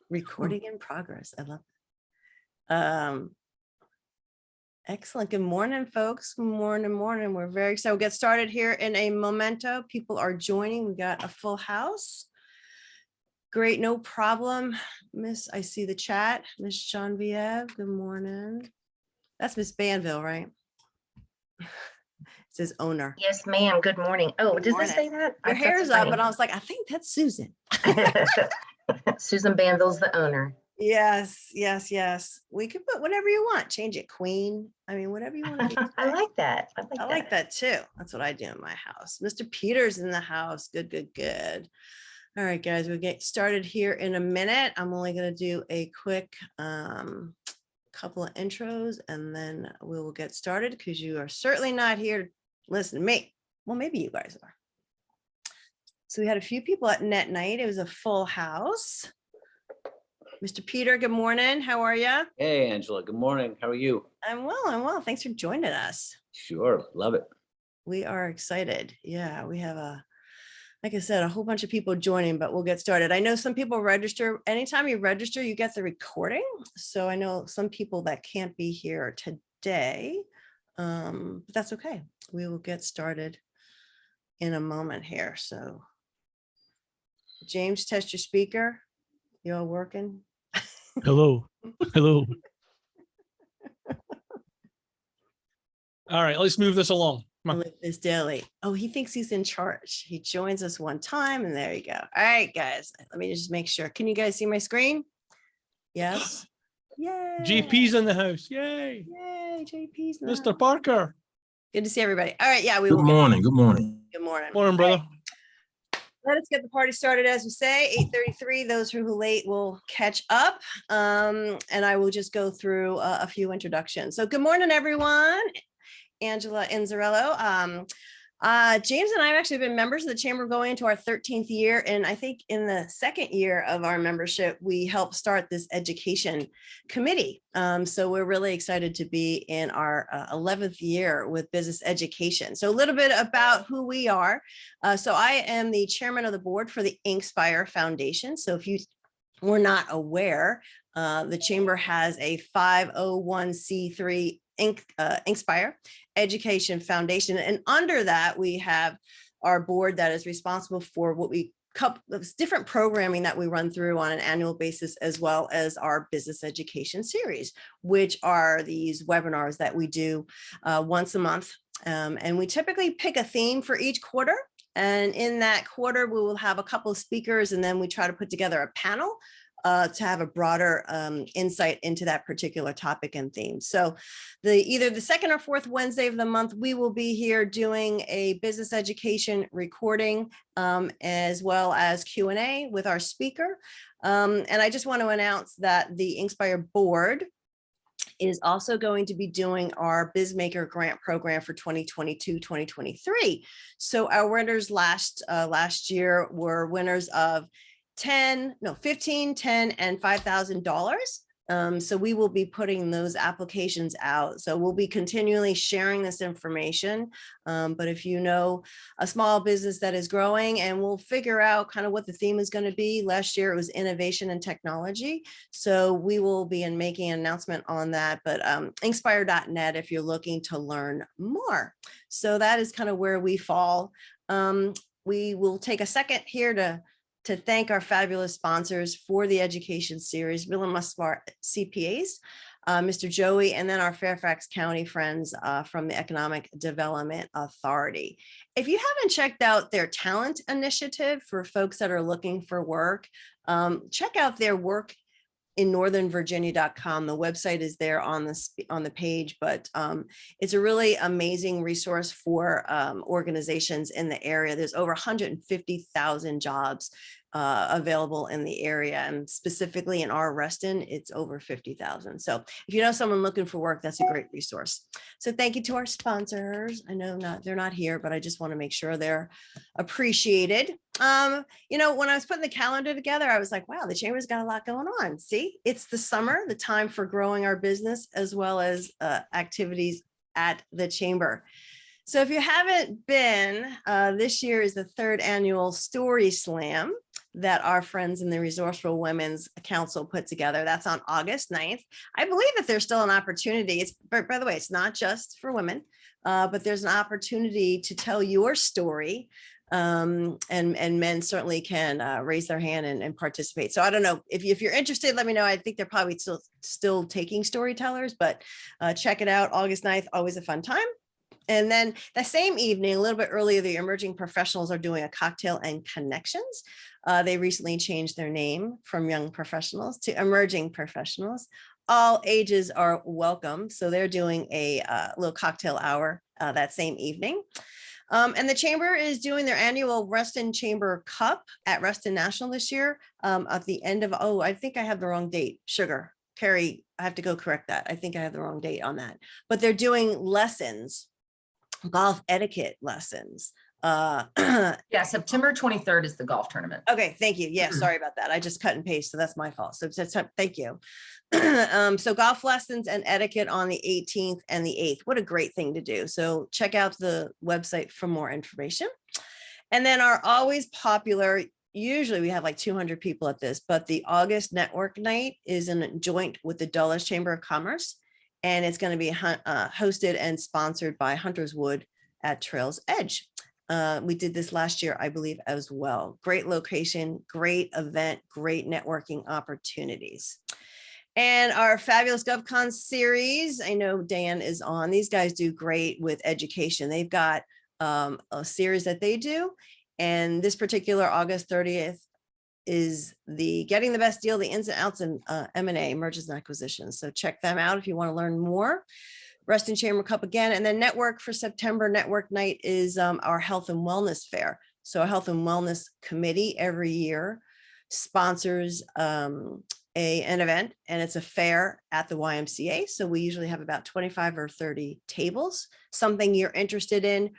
Recording in progress. I love it. Excellent. Good morning, folks. Good morning. We're very excited. We'll get started here in a momento. People are joining. We got a full house. Great, no problem. I see the chat. Miss Genevieve, good morning. That's Miss Banville, right? It says owner. Yes, ma'am. Good morning. Oh, does this say that? Your hair's up, and I was like, I think that's Susan. Susan Banville's the owner. Yes. We could put whatever you want. Change it, queen. I mean, whatever you want to be. I like that. I like that too. That's what I do in my house. Mr. Peter's in the house. Good. All right, guys, we'll get started here in a minute. I'm only going to do a quick couple of intros, and then we will get started because you are certainly not here to listen to me. Well, maybe you guys are. So we had a few people at Net Night. It was a full house. Mr. Peter, good morning. How are you? Hey, Angela. Good morning. How are you? I'm well. Thanks for joining us. Sure. Love it. We are excited. Yeah, we have like I said, a whole bunch of people joining, but we'll get started. I know some people register. Anytime you register, you get the recording. So I know some people that can't be here today, but that's okay. We will get started in a moment here. So James, test your speaker. You all working? Hello. All right, let's move this along. This daily. Oh, he thinks he's in charge. He joins us one time, and there you go. All right, guys. Let me just make sure. Can you guys see my screen? Yes. Yay. JP's in the house. Yay. Yay, JP's in the Mr. house. Parker. Good to see everybody. All right, yeah, we Good will. morning. Good morning. Good morning. Morning, brother. Right. Let us get the party started, as we say. 8:33. Those who are late will catch up, and I will just go through a few introductions. So, good morning, everyone. Angela Inzarello. James and I have actually been members of the Chamber going into our 13th year. And I think in the second year of our membership, we helped start this education committee. So we're really excited to be in our 11th year with business education. So a little bit about who we are. So I am the chairman of the board for the Inkspire Foundation. So if you were not aware, the Chamber has a 501c3 Inkspire Education Foundation, and under that we have our board that is responsible for what we different programming that we run through on an annual basis, as well as our business education series, which are these webinars that we do once a month, and we typically pick a theme for each quarter. And in that quarter, we will have a couple of speakers, and then we try to put together a panel to have a broader insight into that particular topic and theme. So either the second or fourth Wednesday of the month, we will be here doing a business education recording, as well as Q&A with our speaker. And I just want to announce that the Inkspire board is also going to be doing our BizMaker grant program for 2022-2023. So our winners last year were winners of $15, $10, and $5,000. So we will be putting those applications out. So we'll be continually sharing this information. But if you know a small business that is growing, and we'll figure out kind of what the theme is going to be. Last year it was innovation and technology. So we will be making an announcement on that. But inkspire.net if you're looking to learn more. So that is kind of where we fall. We will take a second here to thank our fabulous sponsors for the education series, Miller Musbar CPAs, Mr. Joey, and then our Fairfax County friends from the Economic Development Authority. If you haven't checked out their talent initiative for folks that are looking for work, check out their work in northernvirginia.com. The website is there on the page, but it's a really amazing resource for organizations in the area. There's over 150,000 jobs available in the area, and specifically in our Reston, it's over 50,000. So if you know someone looking for work, that's a great resource. So thank you to our sponsors. I know they're not here, but I just want to make sure they're appreciated. You know, when I was putting the calendar together, I was like, wow, the Chamber's got a lot going on. See, it's the summer, the time for growing our business, as well as activities at the Chamber. So if you haven't been, this year is the third annual Story Slam that our friends in the Resourceful Women's Council put together. That's on August 9th. I believe that there's still an opportunity. It's, by the way, it's not just for women, but there's an opportunity to tell your story. And men certainly can raise their hand and participate. So I don't know if you're interested, let me know. I think they're probably still taking storytellers, but check it out. August 9th, always a fun time. And then the same evening, a little bit earlier, the emerging professionals are doing a cocktail and connections. They recently changed their name from young professionals to emerging professionals. All ages are welcome. So they're doing a little cocktail hour that same evening. And the chamber is doing their annual Reston Chamber Cup at Reston National this year at the end of, oh, I think I have the wrong date. Sugar, Carrie, I have to go correct that. I think I have the wrong date on that. But they're doing lessons, golf etiquette lessons. Yeah, September 23rd is the golf tournament. Okay, thank you. Yeah, sorry about that. I just cut and paste, so that's my fault. So thank you. So golf lessons and etiquette on the 18th and the 8th. What a great thing to do. So check out the website for more information. And then our always popular, usually we have like 200 people at this, but the August network night is in a joint with the Dulles Chamber of Commerce. And it's going to be hosted and sponsored by Hunter's Wood at Trails Edge. We did this last year, I believe, as well. Great location, great event, great networking opportunities. And our fabulous GovCon series, I know Dan is on. These guys do great with education. They've got a series that they do. And this particular August 30th is the Getting the Best Deal, the ins and outs in M&A, mergers and acquisitions. So check them out if you want to learn more. Reston Chamber Cup again. And then network for September, network night is our health and wellness fair. So a health and wellness committee every year sponsors an event, and it's a fair at the YMCA. So we usually have about 25 or 30 tables. Something you're interested in,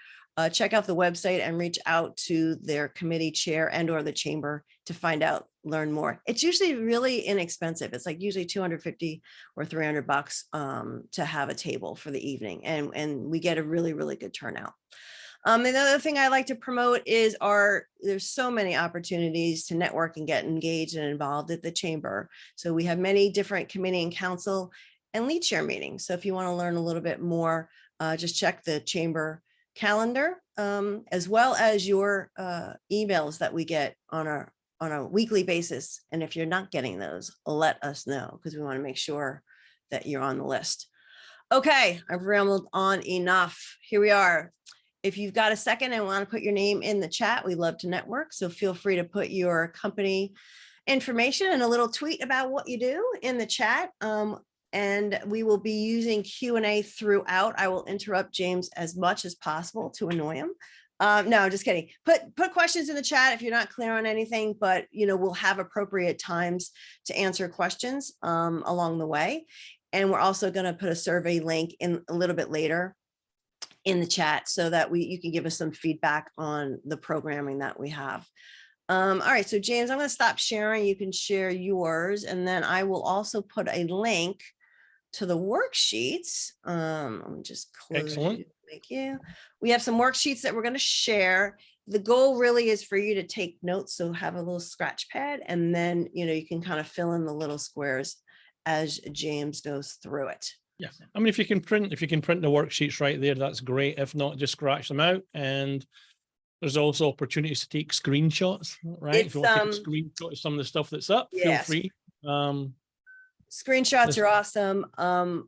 check out the website and reach out to their committee chair and or the chamber to find out, learn more. It's usually really inexpensive. It's like usually 250 or $300 to have a table for the evening. And we get a really, really good turnout. Another thing I like to promote is there's so many opportunities to network and get engaged and involved at the chamber. So we have many different committee and council and lead share meetings. So if you want to learn a little bit more, just check the chamber calendar, as well as your emails that we get on a weekly basis. And if you're not getting those, let us know, because we want to make sure that you're on the list. Okay, I've rambled on enough. Here we are. If you've got a second and want to put your name in the chat, we love to network. So feel free to put your company information and a little tweet about what you do in the chat. And we will be using Q&A throughout. I will interrupt James as much as possible to annoy him. No, I'm just kidding. Put questions in the chat if you're not clear on anything, but we'll have appropriate times to answer questions along the way. And we're also going to put a survey link in a little bit later in the chat so that you can give us some feedback on the programming that we have. All right, so James, I'm going to stop sharing. You can share yours, and then I will also put a link to the worksheets. Let me just close. Excellent. Thank you. We have some worksheets that we're going to share. The goal really is for you to take notes. So have a little scratch pad, and then, you can kind of fill in the little squares as James goes through it. Yeah. I mean, if you can print the worksheets right there, that's great. If not, just scratch them out. And there's also opportunities to take screenshots, right? If you want to take a screenshot of some of the stuff that's up, feel free. Screenshots are awesome.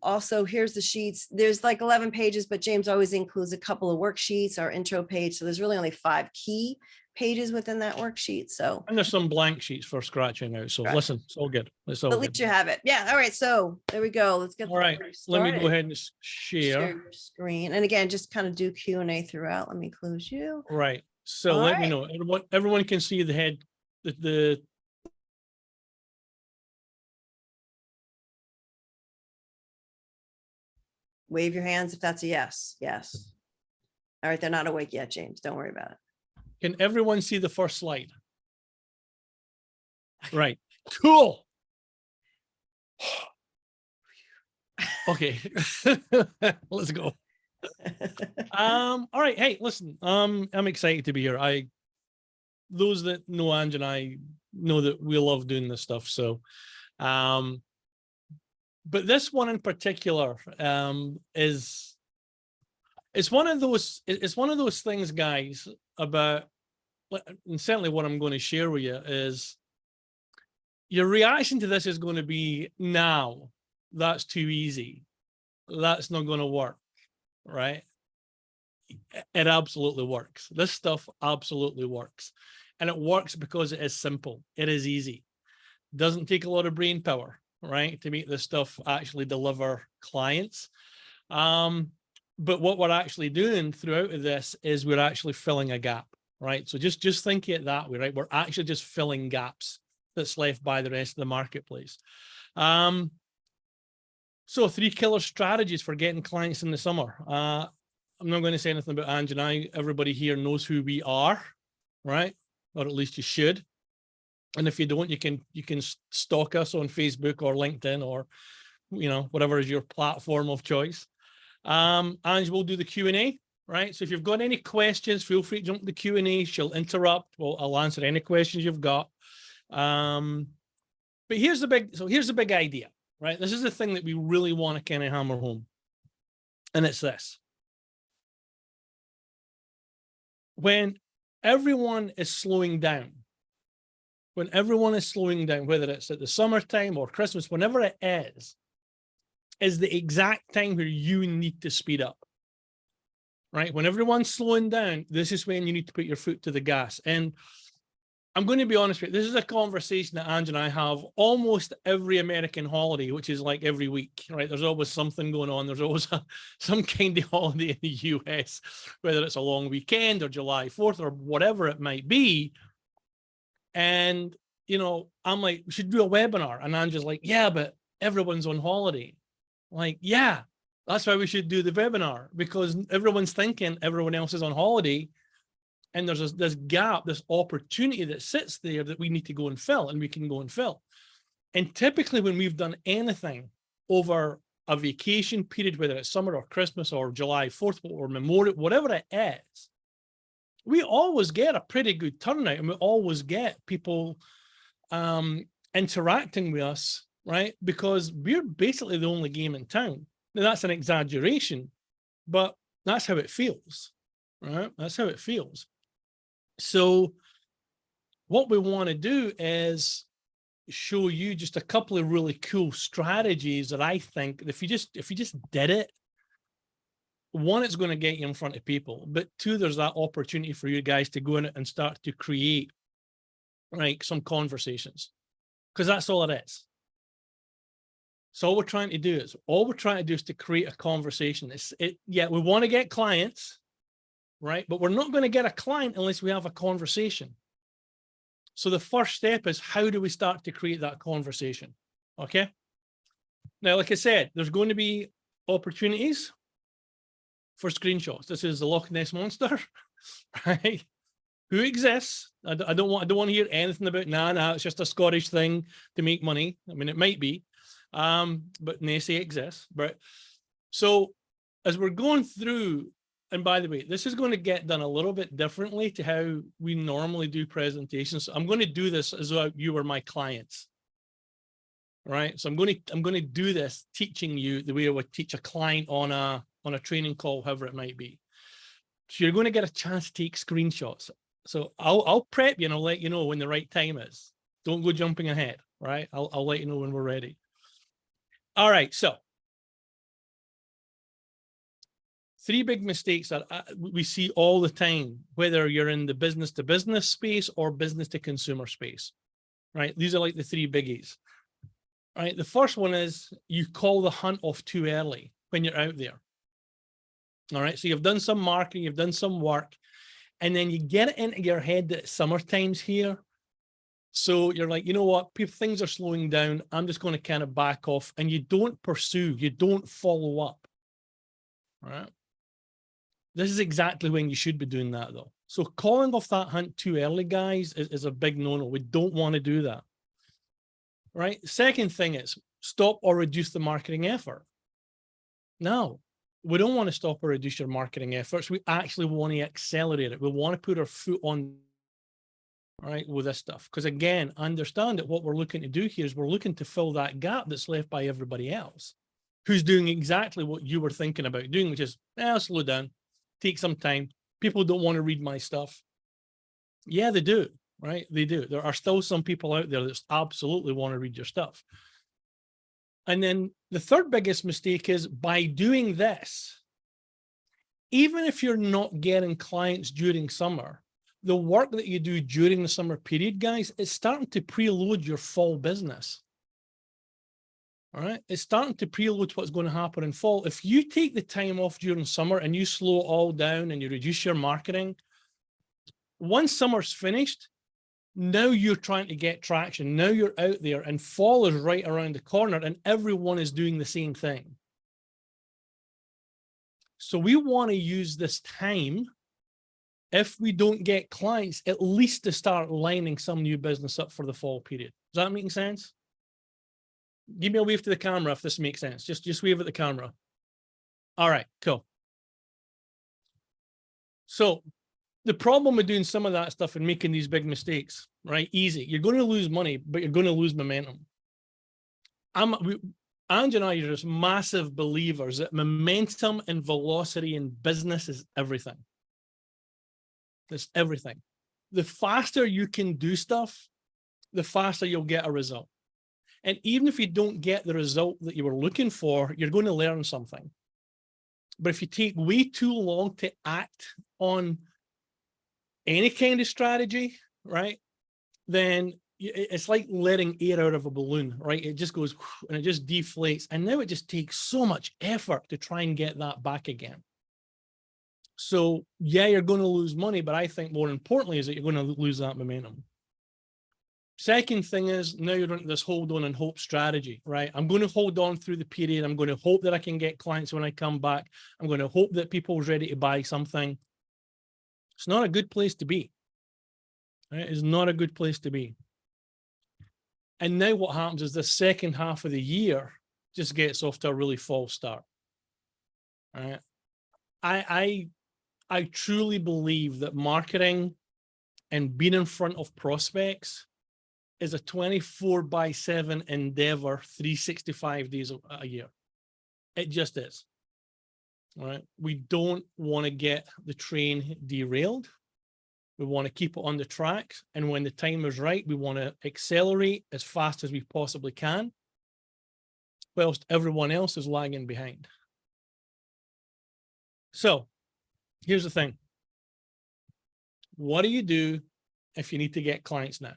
Also, here's the sheets. There's like 11 pages, but James always includes a couple of worksheets, our intro page. So there's really only 5 key pages within that worksheet. So, and there's some blank sheets for scratching out. So listen, it's all good. It's all at least you have it. Yeah. All right. So there we go. Let's get. All right. Let me go ahead and share your screen. And again, just kind of do Q&A throughout. Let me close you. Right. So let me know. Everyone can see the head, the wave your hands if that's a yes. Yes. All right. They're not awake yet, James. Don't worry about it. Can everyone see the first slide? Right. Cool. Okay. Let's go. All right. Hey, listen, I'm excited to be here. Those that know Ange and I know that we love doing this stuff. So, but this one in particular, it's one of those things, guys, about, and certainly what I'm going to share with you is your reaction to this is going to be, now that's too easy. That's not going to work, right? It absolutely works. This stuff absolutely works. And it works because it is simple. It is easy. Doesn't take a lot of brain power, right, to make this stuff actually deliver clients. But what we're actually doing throughout of this is we're actually filling a gap, right? So just think it that way, right? We're actually just filling gaps that's left by the rest of the marketplace. So 3 killer strategies for getting clients in the summer. I'm not going to say anything about Ange and I. Everybody here knows who we are, right? Or at least you should. And if you don't, you can stalk us on Facebook or LinkedIn or, whatever is your platform of choice. Ange will do the Q&A, right? So if you've got any questions, feel free to jump to the Q&A. She'll interrupt. I'll answer any questions you've got. But here's the big idea, right? This is the thing that we really want to kind of hammer home. And it's this. When everyone is slowing down, whether it's at the summertime or Christmas, whenever it is the exact time where you need to speed up, right? When everyone's slowing down, this is when you need to put your foot to the gas. And I'm going to be honest with you, this is a conversation that Ange and I have almost every American holiday, which is like every week, right? There's always something going on. There's always some kind of holiday in the US, whether it's a long weekend or July 4th or whatever it might be. And, I'm like, we should do a webinar. And Ange's like, yeah, but everyone's on holiday. Like, yeah, that's why we should do the webinar, because everyone's thinking everyone else is on holiday. And there's this gap, this opportunity that sits there that we need to go and fill, and we can go and fill. And typically when we've done anything over a vacation period, whether it's summer or Christmas or July 4th or Memorial, whatever it is, we always get a pretty good turnout, and we always get people interacting with us, right? Because we're basically the only game in town. Now, that's an exaggeration, but that's how it feels, right? That's how it feels. So what we want to do is show you just a couple of really cool strategies that I think if you just did it, one, it's going to get you in front of people, but two, there's that opportunity for you guys to go in and start to create, right, some conversations, because that's all it is. So all we're trying to do is to create a conversation. Yeah, we want to get clients, right? But we're not going to get a client unless we have a conversation. So the first step is, how do we start to create that conversation? Okay. Now, like I said, there's going to be opportunities for screenshots. This is the Loch Ness Monster, right? Who exists. I don't want to hear anything about, nah, it's just a Scottish thing to make money. I mean, it might be, but they say it exists. But so as we're going through, and by the way, this is going to get done a little bit differently to how we normally do presentations. So I'm going to do this as though you were my clients, right? So I'm going to do this teaching you the way I would teach a client on a training call, however it might be. So you're going to get a chance to take screenshots. So I'll prep you and I'll let you know when the right time is. Don't go jumping ahead, right? I'll let you know when we're ready. All right, so 3 big mistakes that we see all the time, whether you're in the business to business space or business to consumer space, right? These are like the 3 biggies, right? The first one is you call the hunt off too early when you're out there. All right, so you've done some marketing, you've done some work, and then you get it into your head that summertime's here. So you're like, you know what, things are slowing down. I'm just going to kind of back off, and you don't pursue, you don't follow up, right? This is exactly when you should be doing that, though. So calling off that hunt too early, guys, is a big no-no. We don't want to do that, right? Second thing is stop or reduce the marketing effort. No, we don't want to stop or reduce your marketing efforts. We actually want to accelerate it. We want to put our foot on, right, with this stuff. Because again, understand that what we're looking to do here is we're looking to fill that gap that's left by everybody else who's doing exactly what you were thinking about doing, which is, slow down, take some time. People don't want to read my stuff. Yeah, they do, right? They do. There are still some people out there that absolutely want to read your stuff. And then the third biggest mistake is by doing this, even if you're not getting clients during summer, the work that you do during the summer period, guys, is starting to preload your fall business. All right. It's starting to preload what's going to happen in fall. If you take the time off during summer and you slow it all down and you reduce your marketing, once summer's finished, now you're trying to get traction. Now you're out there and fall is right around the corner and everyone is doing the same thing. So we want to use this time, if we don't get clients, at least to start lining some new business up for the fall period. Does that make sense? Give me a wave to the camera if this makes sense. Just wave at the camera. All right, cool. So the problem with doing some of that stuff and making these big mistakes, right? Easy. You're going to lose money, but you're going to lose momentum. Ange and I are just massive believers that momentum and velocity in business is everything. It's everything. The faster you can do stuff, the faster you'll get a result. And even if you don't get the result that you were looking for, you're going to learn something. But if you take way too long to act on any kind of strategy, right, then it's like letting air out of a balloon, right? It just goes and it just deflates. And now it just takes so much effort to try and get that back again. So yeah, you're going to lose money, but I think more importantly is that you're going to lose that momentum. Second thing is now you're into this hold on and hope strategy, right? I'm going to hold on through the period. I'm going to hope that I can get clients when I come back. I'm going to hope that people are ready to buy something. It's not a good place to be. Right? It's not a good place to be. And now what happens is the second half of the year just gets off to a really false start. Right? I truly believe that marketing and being in front of prospects is a 24/7 endeavor, 365 days a year. It just is. All right. We don't want to get the train derailed. We want to keep it on the tracks. And when the time is right, we want to accelerate as fast as we possibly can, whilst everyone else is lagging behind. So here's the thing. What do you do if you need to get clients now?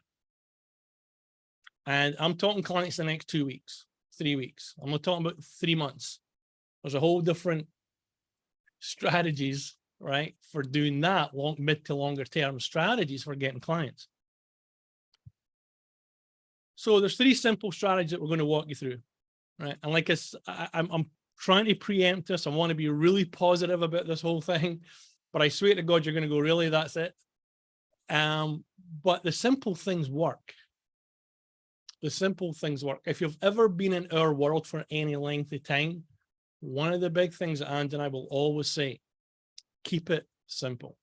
And I'm talking clients the next 2 weeks, 3 weeks. I'm not talking about 3 months. There's a whole different strategies, right, for doing that mid to longer term strategies for getting clients. So there's 3 simple strategies that we're going to walk you through, right? And like I'm trying to preempt this. I want to be really positive about this whole thing, but I swear to God, you're going to go, really, that's it. But the simple things work. The simple things work. If you've ever been in our world for any length of time, one of the big things that Ange and I will always say, keep it simple,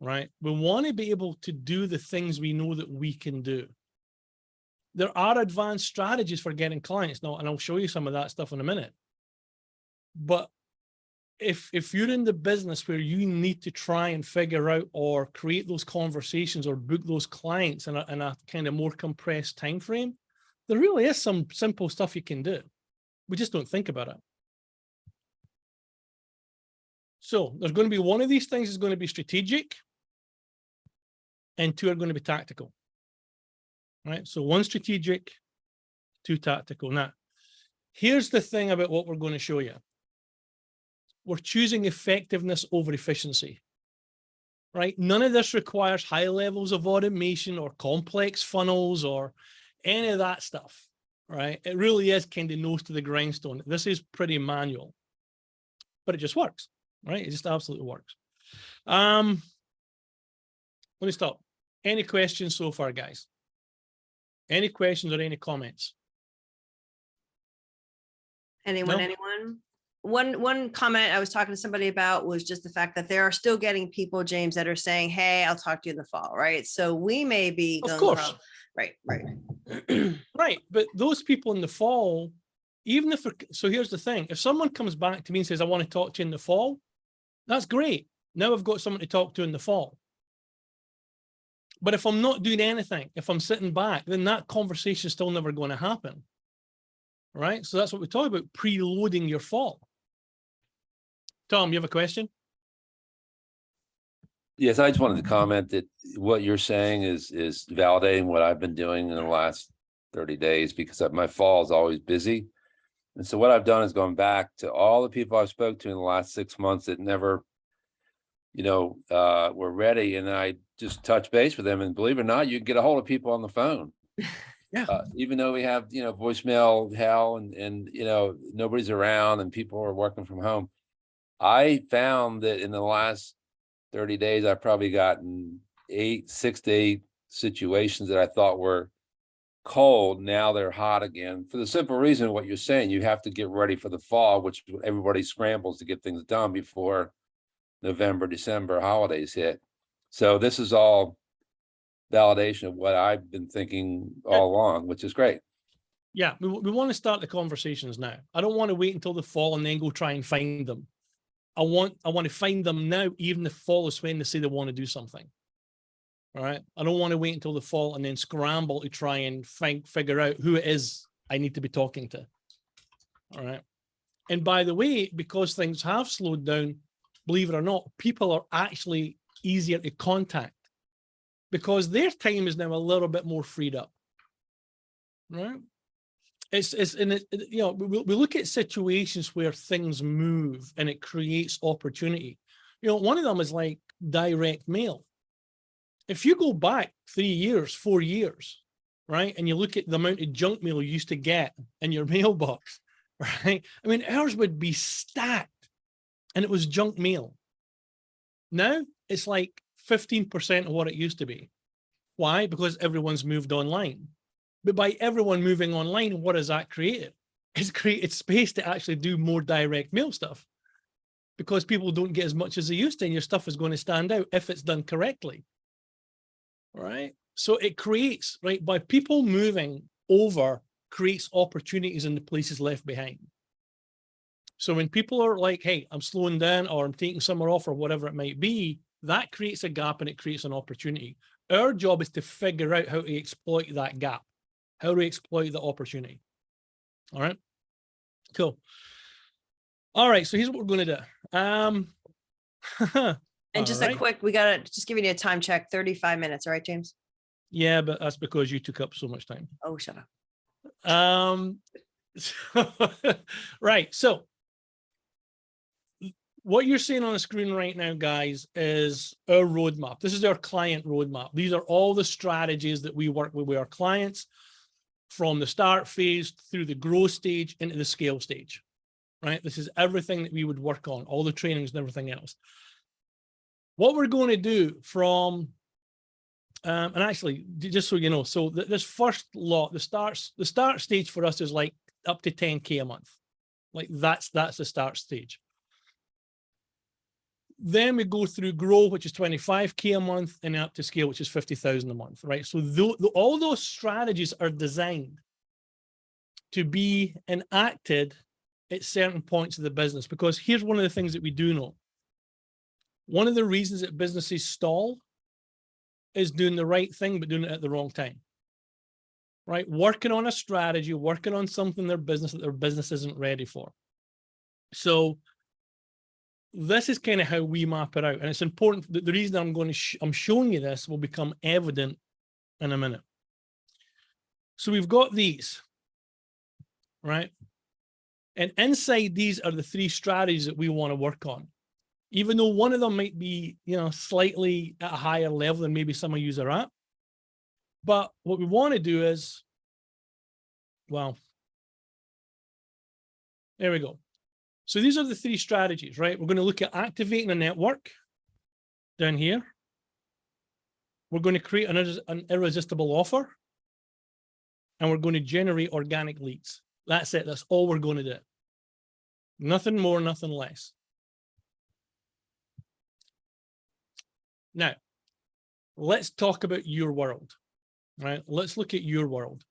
right? We want to be able to do the things we know that we can do. There are advanced strategies for getting clients now, and I'll show you some of that stuff in a minute. But if you're in the business where you need to try and figure out or create those conversations or book those clients in a kind of more compressed time frame, there really is some simple stuff you can do. We just don't think about it. So there's going to be one of these things is going to be strategic and 2 are going to be tactical. Right? So 1 strategic, 2 tactical. Now, here's the thing about what we're going to show you. We're choosing effectiveness over efficiency, right? None of this requires high levels of automation or complex funnels or any of that stuff, right? It really is kind of nose to the grindstone. This is pretty manual, but it just works, right? It just absolutely works. Let me stop. Any questions so far, guys? Any questions or any comments? Anyone, No? anyone? one comment I was talking to somebody about was just the fact that there are still getting people, James, that are saying, hey, I'll talk to you in the fall, right? So we may be Of gung course. ho. Right. Right. But those people in the fall, even if, so here's the thing, if someone comes back to me and says, I want to talk to you in the fall, that's great. Now I've got someone to talk to in the fall. But if I'm not doing anything, if I'm sitting back, then that conversation is still never going to happen. Right. So that's what we talk about, preloading your fall. Tom, you have a question? Yes, I just wanted to comment that what you're saying is validating what I've been doing in the last 30 days, because my fall is always busy. And so what I've done is gone back to all the people I've spoke to in the last 6 months that never, were ready. And I just touch base with them, and believe it or not, you can get a hold of people on the phone. Yeah. Even though we have, voicemail hell and nobody's around and people are working from home. I found that in the last 30 days, I've probably gotten 6 to 8 situations that I thought were cold. Now they're hot again, for the simple reason of what you're saying. You have to get ready for the fall, which everybody scrambles to get things done before November, December holidays hit. So this is all validation of what I've been thinking all along, which is great. Yeah, we want to start the conversations now. I don't want to wait until the fall and then go try and find them. I want to find them now, even if fall is when they say they want to do something. All right. I don't want to wait until the fall and then scramble to try and figure out who it is I need to be talking to. All right. And by the way, because things have slowed down, believe it or not, people are actually easier to contact because their time is now a little bit more freed up. Right. We look at situations where things move and it creates opportunity. One of them is like direct mail. If you go back 3 years, 4 years, right, and you look at the amount of junk mail you used to get in your mailbox, right? I mean, ours would be stacked and it was junk mail. Now it's like 15% of what it used to be. Why? Because everyone's moved online. But by everyone moving online, what has that created? It's created space to actually do more direct mail stuff because people don't get as much as they used to, and your stuff is going to stand out if it's done correctly. Right? So it creates, right, by people moving over, creates opportunities in the places left behind. So when people are like, hey, I'm slowing down or I'm taking summer off or whatever it might be, that creates a gap and it creates an opportunity. Our job is to figure out how to exploit that gap. How do we exploit the opportunity? All right, cool. All right, so here's what we're going to do. And just a quick, we got to just giving you a time check, 35 minutes. All right, James? Yeah, but that's because you took up so much time. Oh, shut up. Right, so what you're seeing on the screen right now, guys, is our roadmap. This is our client roadmap. These are all the strategies that we work with our clients, from the start phase through the growth stage into the scale stage, right? This is everything that we would work on, all the trainings and everything else. What we're going to do from, and actually, just so you know, so this first lot, the start stage for us is like up to 10K a month. Like that's the start stage. Then we go through grow, which is 25K a month, and up to scale, which is 50,000 a month, right? So all those strategies are designed to be enacted at certain points of the business, because here's one of the things that we do know. One of the reasons that businesses stall is doing the right thing, but doing it at the wrong time, right? Working on a strategy, working on something that their business isn't ready for. So this is kind of how we map it out. And it's important that the reason I'm showing you this will become evident in a minute. So we've got these, right? And inside these are the 3 strategies that we want to work on. Even though one of them might be, slightly at a higher level than maybe some of you are at. But what we want to do is, well, there we go. So these are the 3 strategies, right? We're going to look at activating a network down here. We're going to create an irresistible offer. And we're going to generate organic leads. That's it. That's all we're going to do. Nothing more, nothing less. Now, let's talk about your world, right? Let's look at your world.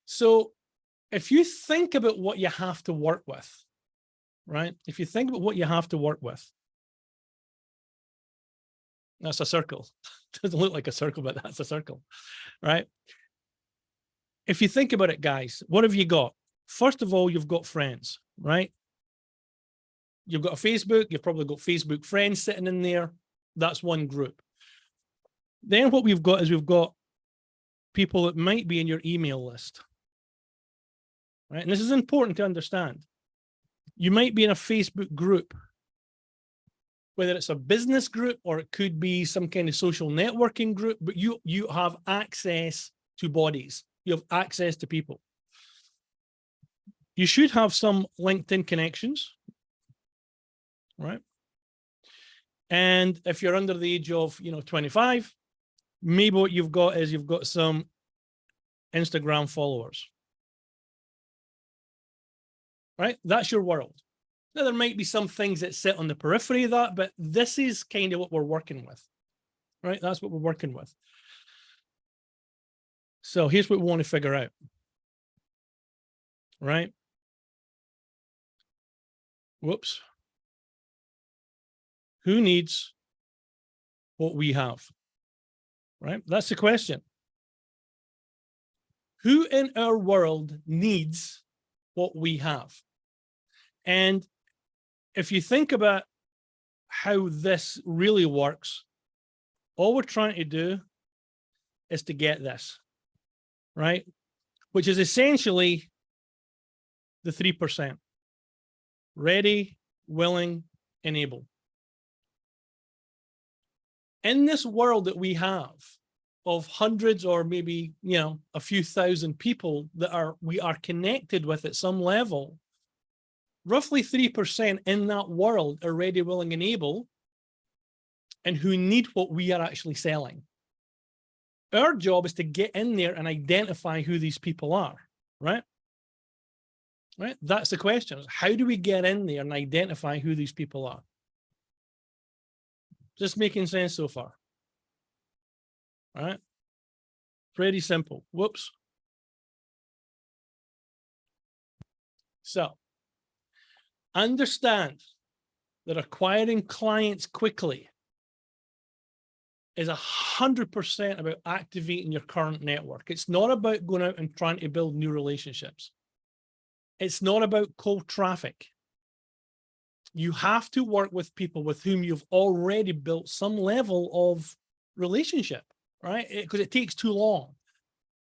So if you think about what you have to work with, right? If you think about what you have to work with, that's a circle. Doesn't look like a circle, but that's a circle, right? If you think about it, guys, what have you got? First of all, you've got friends, right? You've got a Facebook, you've probably got Facebook friends sitting in there. That's one group. Then what we've got is we've got people that might be in your email list, right? And this is important to understand. You might be in a Facebook group, whether it's a business group or it could be some kind of social networking group, but you have access to bodies. You have access to people. You should have some LinkedIn connections, right? And if you're under the age of, 25, maybe what you've got is you've got some Instagram followers, right? That's your world. Now, there might be some things that sit on the periphery of that, but this is kind of what we're working with, right? That's what we're working with. So here's what we want to figure out, right? Whoops. Who needs what we have, right? That's the question. Who in our world needs what we have? And if you think about how this really works, all we're trying to do is to get this, right? Which is essentially the 3%. Ready, willing, and able. In this world that we have of hundreds or maybe, a few thousand people that we are connected with at some level, roughly 3% in that world are ready, willing, and able, and who need what we are actually selling. Our job is to get in there and identify who these people are, right? Right? That's the question. How do we get in there and identify who these people are? Just making sense so far. All right. Pretty simple. Whoops. So understand that acquiring clients quickly is 100% about activating your current network. It's not about going out and trying to build new relationships. It's not about cold traffic. You have to work with people with whom you've already built some level of relationship, right? Because it takes too long.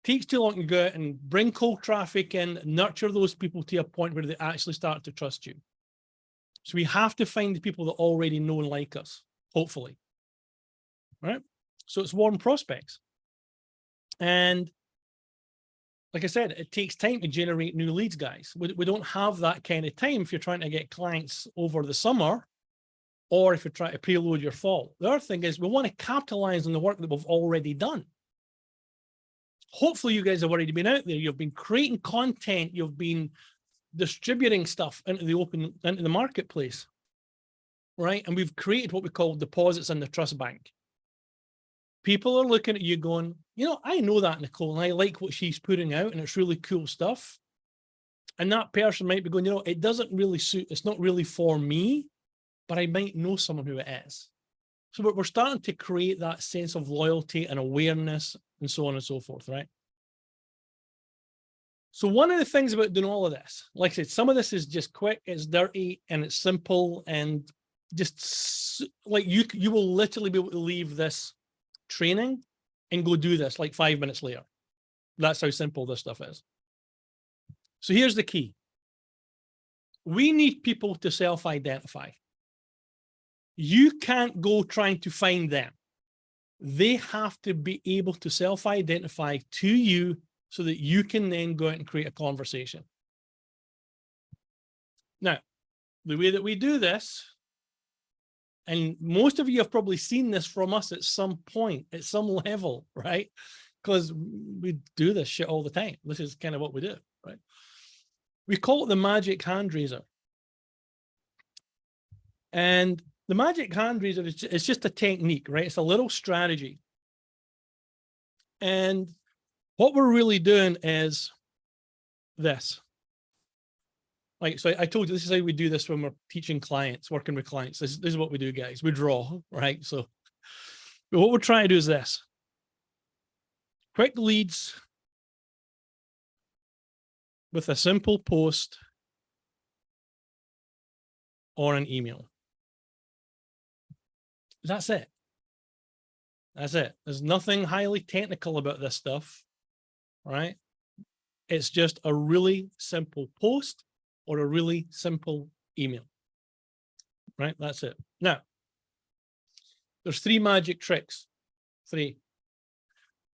It takes too long to go out and bring cold traffic in, nurture those people to a point where they actually start to trust you. So we have to find the people that already know and like us, hopefully, right? So it's warm prospects. And like I said, it takes time to generate new leads, guys. We don't have that kind of time if you're trying to get clients over the summer or if you're trying to preload your fall. The other thing is we want to capitalize on the work that we've already done. Hopefully you guys have already been out there. You've been creating content. You've been distributing stuff into the marketplace, right? And we've created what we call deposits in the trust bank. People are looking at you going, I know that Nicole, and I like what she's putting out, and it's really cool stuff. And that person might be going, it doesn't really suit, it's not really for me, but I might know someone who it is. So we're starting to create that sense of loyalty and awareness and so on and so forth, right? So one of the things about doing all of this, like I said, some of this is just quick, it's dirty, and it's simple, and just like you will literally be able to leave this training and go do this like 5 minutes later. That's how simple this stuff is. So here's the key. We need people to self-identify. You can't go trying to find them. They have to be able to self-identify to you so that you can then go out and create a conversation. Now, the way that we do this, and most of you have probably seen this from us at some point, at some level, right? Because we do this shit all the time. This is kind of what we do, right? We call it the magic hand raiser. And the magic hand raiser is just a technique, right? It's a little strategy. And what we're really doing is this. Like, so I told you, this is how we do this when we're teaching clients, working with clients. This is what we do, guys. We draw, right? So but what we're trying to do is this. Quick leads with a simple post or an email. That's it. That's it. There's nothing highly technical about this stuff, right? It's just a really simple post or a really simple email, right? That's it. Now, there's three magic tricks. Three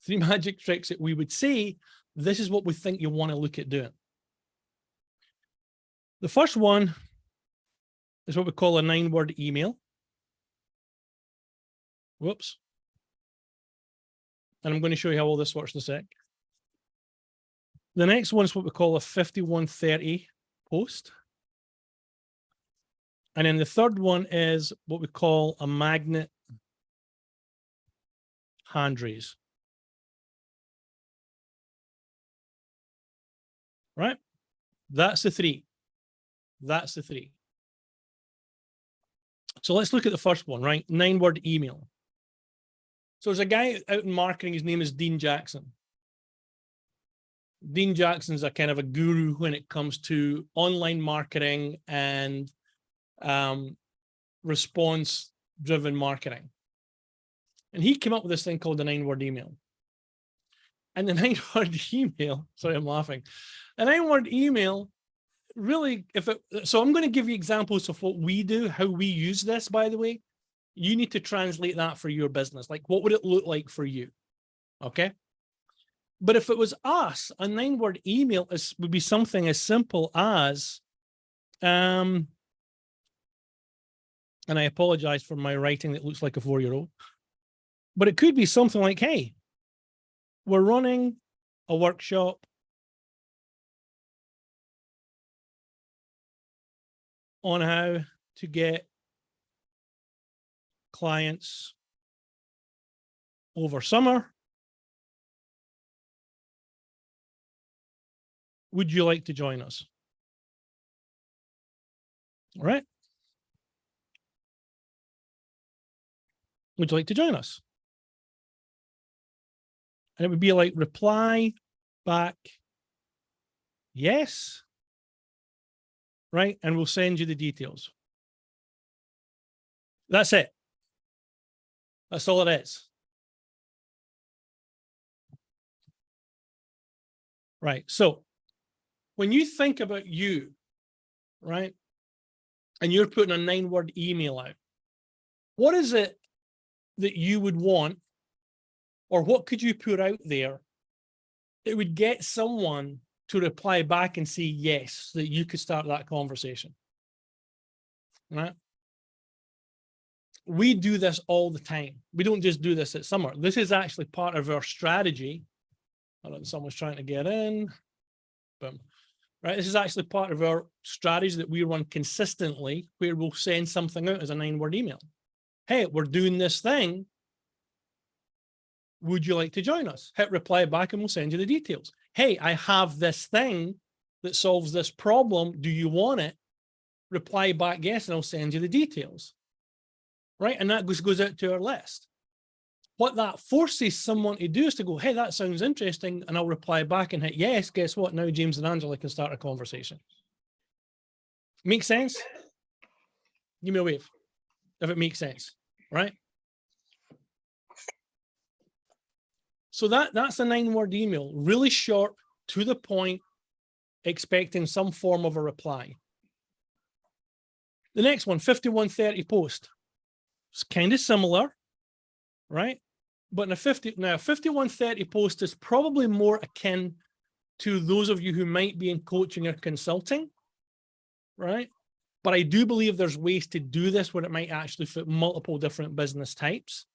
magic tricks that we would say, this is what we think you want to look at doing. The first one is what we call a 9-word email. Whoops. And I'm going to show you how all this works in a sec. The next one is what we call a 5130 post. And then the third one is what we call a magnet hand raise. Right? That's the three. That's the three. So let's look at the first one, right? 9-word email. So there's a guy out in marketing, his name is Dean Jackson. Dean Jackson's a kind of a guru when it comes to online marketing and response-driven marketing. And he came up with this thing called the 9-word email. And the 9-word email, sorry, I'm laughing. The 9-word email really, so I'm going to give you examples of what we do, how we use this, by the way. You need to translate that for your business. Like, what would it look like for you? Okay. But if it was us, a 9-word email would be something as simple as, and I apologize for my writing that looks like a 4-year-old, but it could be something like, hey, we're running a workshop on how to get clients over summer. Would you like to join us? All right. Would you like to join us? And it would be like reply back, yes. Right. And we'll send you the details. That's it. That's all it is. Right. So when you think about you, right, and you're putting a 9-word email out, what is it that you would want, or what could you put out there that would get someone to reply back and say yes, so that you could start that conversation? Right? We do this all the time. We don't just do this at summer. This is actually part of our strategy. Hold on, someone's trying to get in. Boom. Right, this is actually part of our strategy that we run consistently, where we'll send something out as a 9-word email. Hey, we're doing this thing. Would you like to join us? Hit reply back and we'll send you the details. Hey, I have this thing that solves this problem. Do you want it? Reply back yes, and I'll send you the details. Right, and that goes out to our list. What that forces someone to do is to go, hey, that sounds interesting, and I'll reply back and hit yes. Guess what? Now James and Angela can start a conversation. Make sense? Give me a wave if it makes sense, right? So that's a 9-word email, really short, to the point, expecting some form of a reply. The next one, 5130 post. It's kind of similar, right? But in a 5130 post is probably more akin to those of you who might be in coaching or consulting, right? But I do believe there's ways to do this where it might actually fit multiple different business types.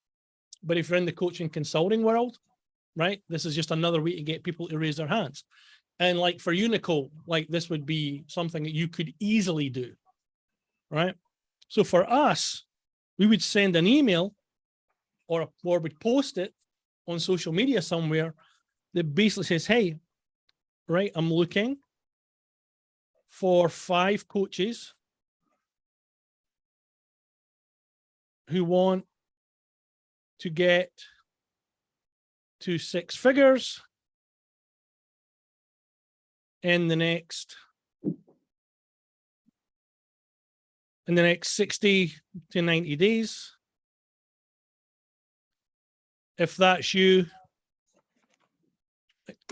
But if you're in the coaching consulting world, right, this is just another way to get people to raise their hands. And like for you, Nicole, like this would be something that you could easily do, right? So for us, we would send an email or we'd post it on social media somewhere that basically says, hey, right, I'm looking for 5 coaches who want to get to 6 figures in the next 60 to 90 days. If that's you,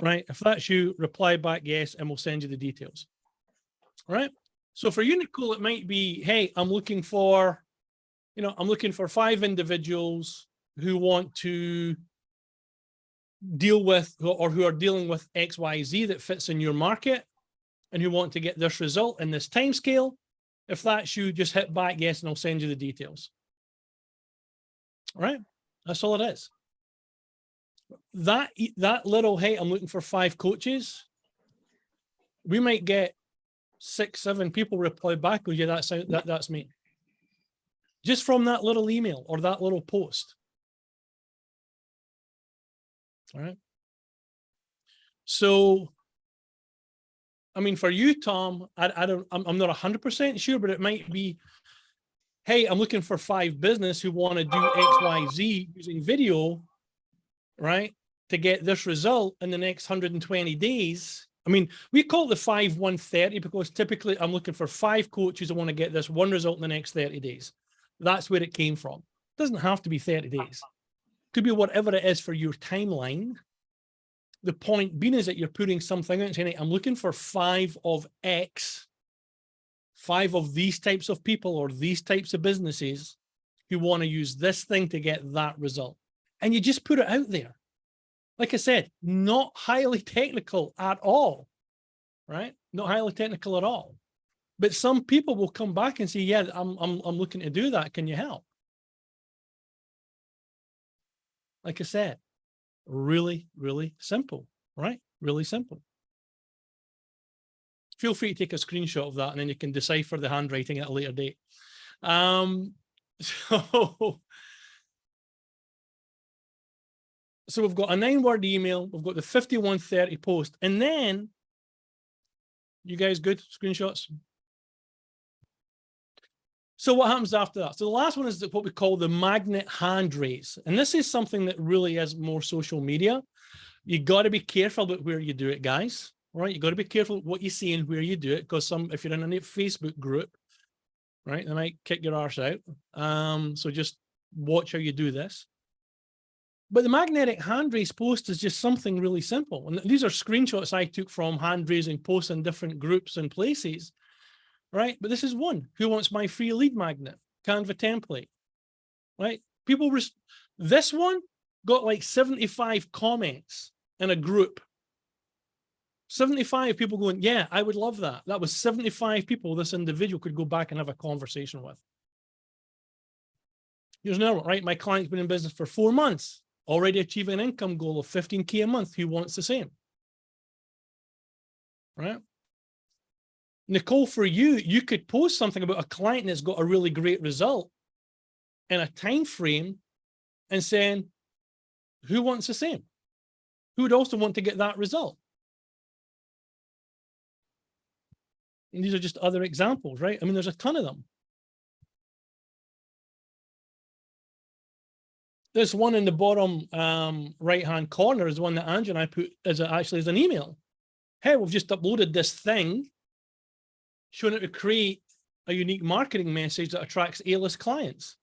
right? If that's you, reply back yes, and we'll send you the details. Right? So for you, Nicole, it might be, hey, I'm looking for, I'm looking for 5 individuals who want to deal with or who are dealing with XYZ that fits in your market and who want to get this result in this time scale. If that's you, just hit back yes, and I'll send you the details. All right? That's all it is. That little, hey, I'm looking for 5 coaches, we might get 6, 7 people reply back, oh yeah, that's me. Just from that little email or that little post. All right. So, I mean, for you, Tom, I'm not 100% sure, but it might be, hey, I'm looking for 5 business who want to do XYZ using video, right, to get this result in the next 120 days. I mean, we call it the 5-1-30 because typically I'm looking for 5 coaches who want to get this one result in the next 30 days. That's where it came from. It doesn't have to be 30 days. It could be whatever it is for your timeline. The point being is that you're putting something out and saying, hey, I'm looking for 5 of X, 5 of these types of people or these types of businesses who want to use this thing to get that result. And you just put it out there. Like I said, not highly technical at all, right? Not highly technical at all. But some people will come back and say, yeah, I'm looking to do that. Can you help? Like I said, really, really simple, right? Really simple. Feel free to take a screenshot of that and then you can decipher the handwriting at a later date. So we've got a 9-word email, we've got the 5130 post, and then, you guys good? Screenshots? So what happens after that? So the last one is what we call the magnet hand raise. And this is something that really is more social media. You got to be careful about where you do it, guys. Right? You got to be careful what you see and where you do it, because if you're in a Facebook group, right, they might kick your arse out. So just watch how you do this. But the magnetic hand raise post is just something really simple. And these are screenshots I took from hand raising posts in different groups and places, right? But this is one. Who wants my free lead magnet? Canva template, right? This one got like 75 comments in a group. 75 people going, yeah, I would love that. That was 75 people this individual could go back and have a conversation with. Here's another one, right? My client's been in business for 4 months. Already achieving an income goal of 15K a month. Who wants the same? Right? Nicole, for you, you could post something about a client that's got a really great result in a time frame and saying, who wants the same? Who would also want to get that result? And these are just other examples, right? I mean, there's a ton of them. This one in the bottom right-hand corner is the one that Andrew and I put as actually as an email. Hey, we've just uploaded this thing showing how to create a unique marketing message that attracts A-list clients.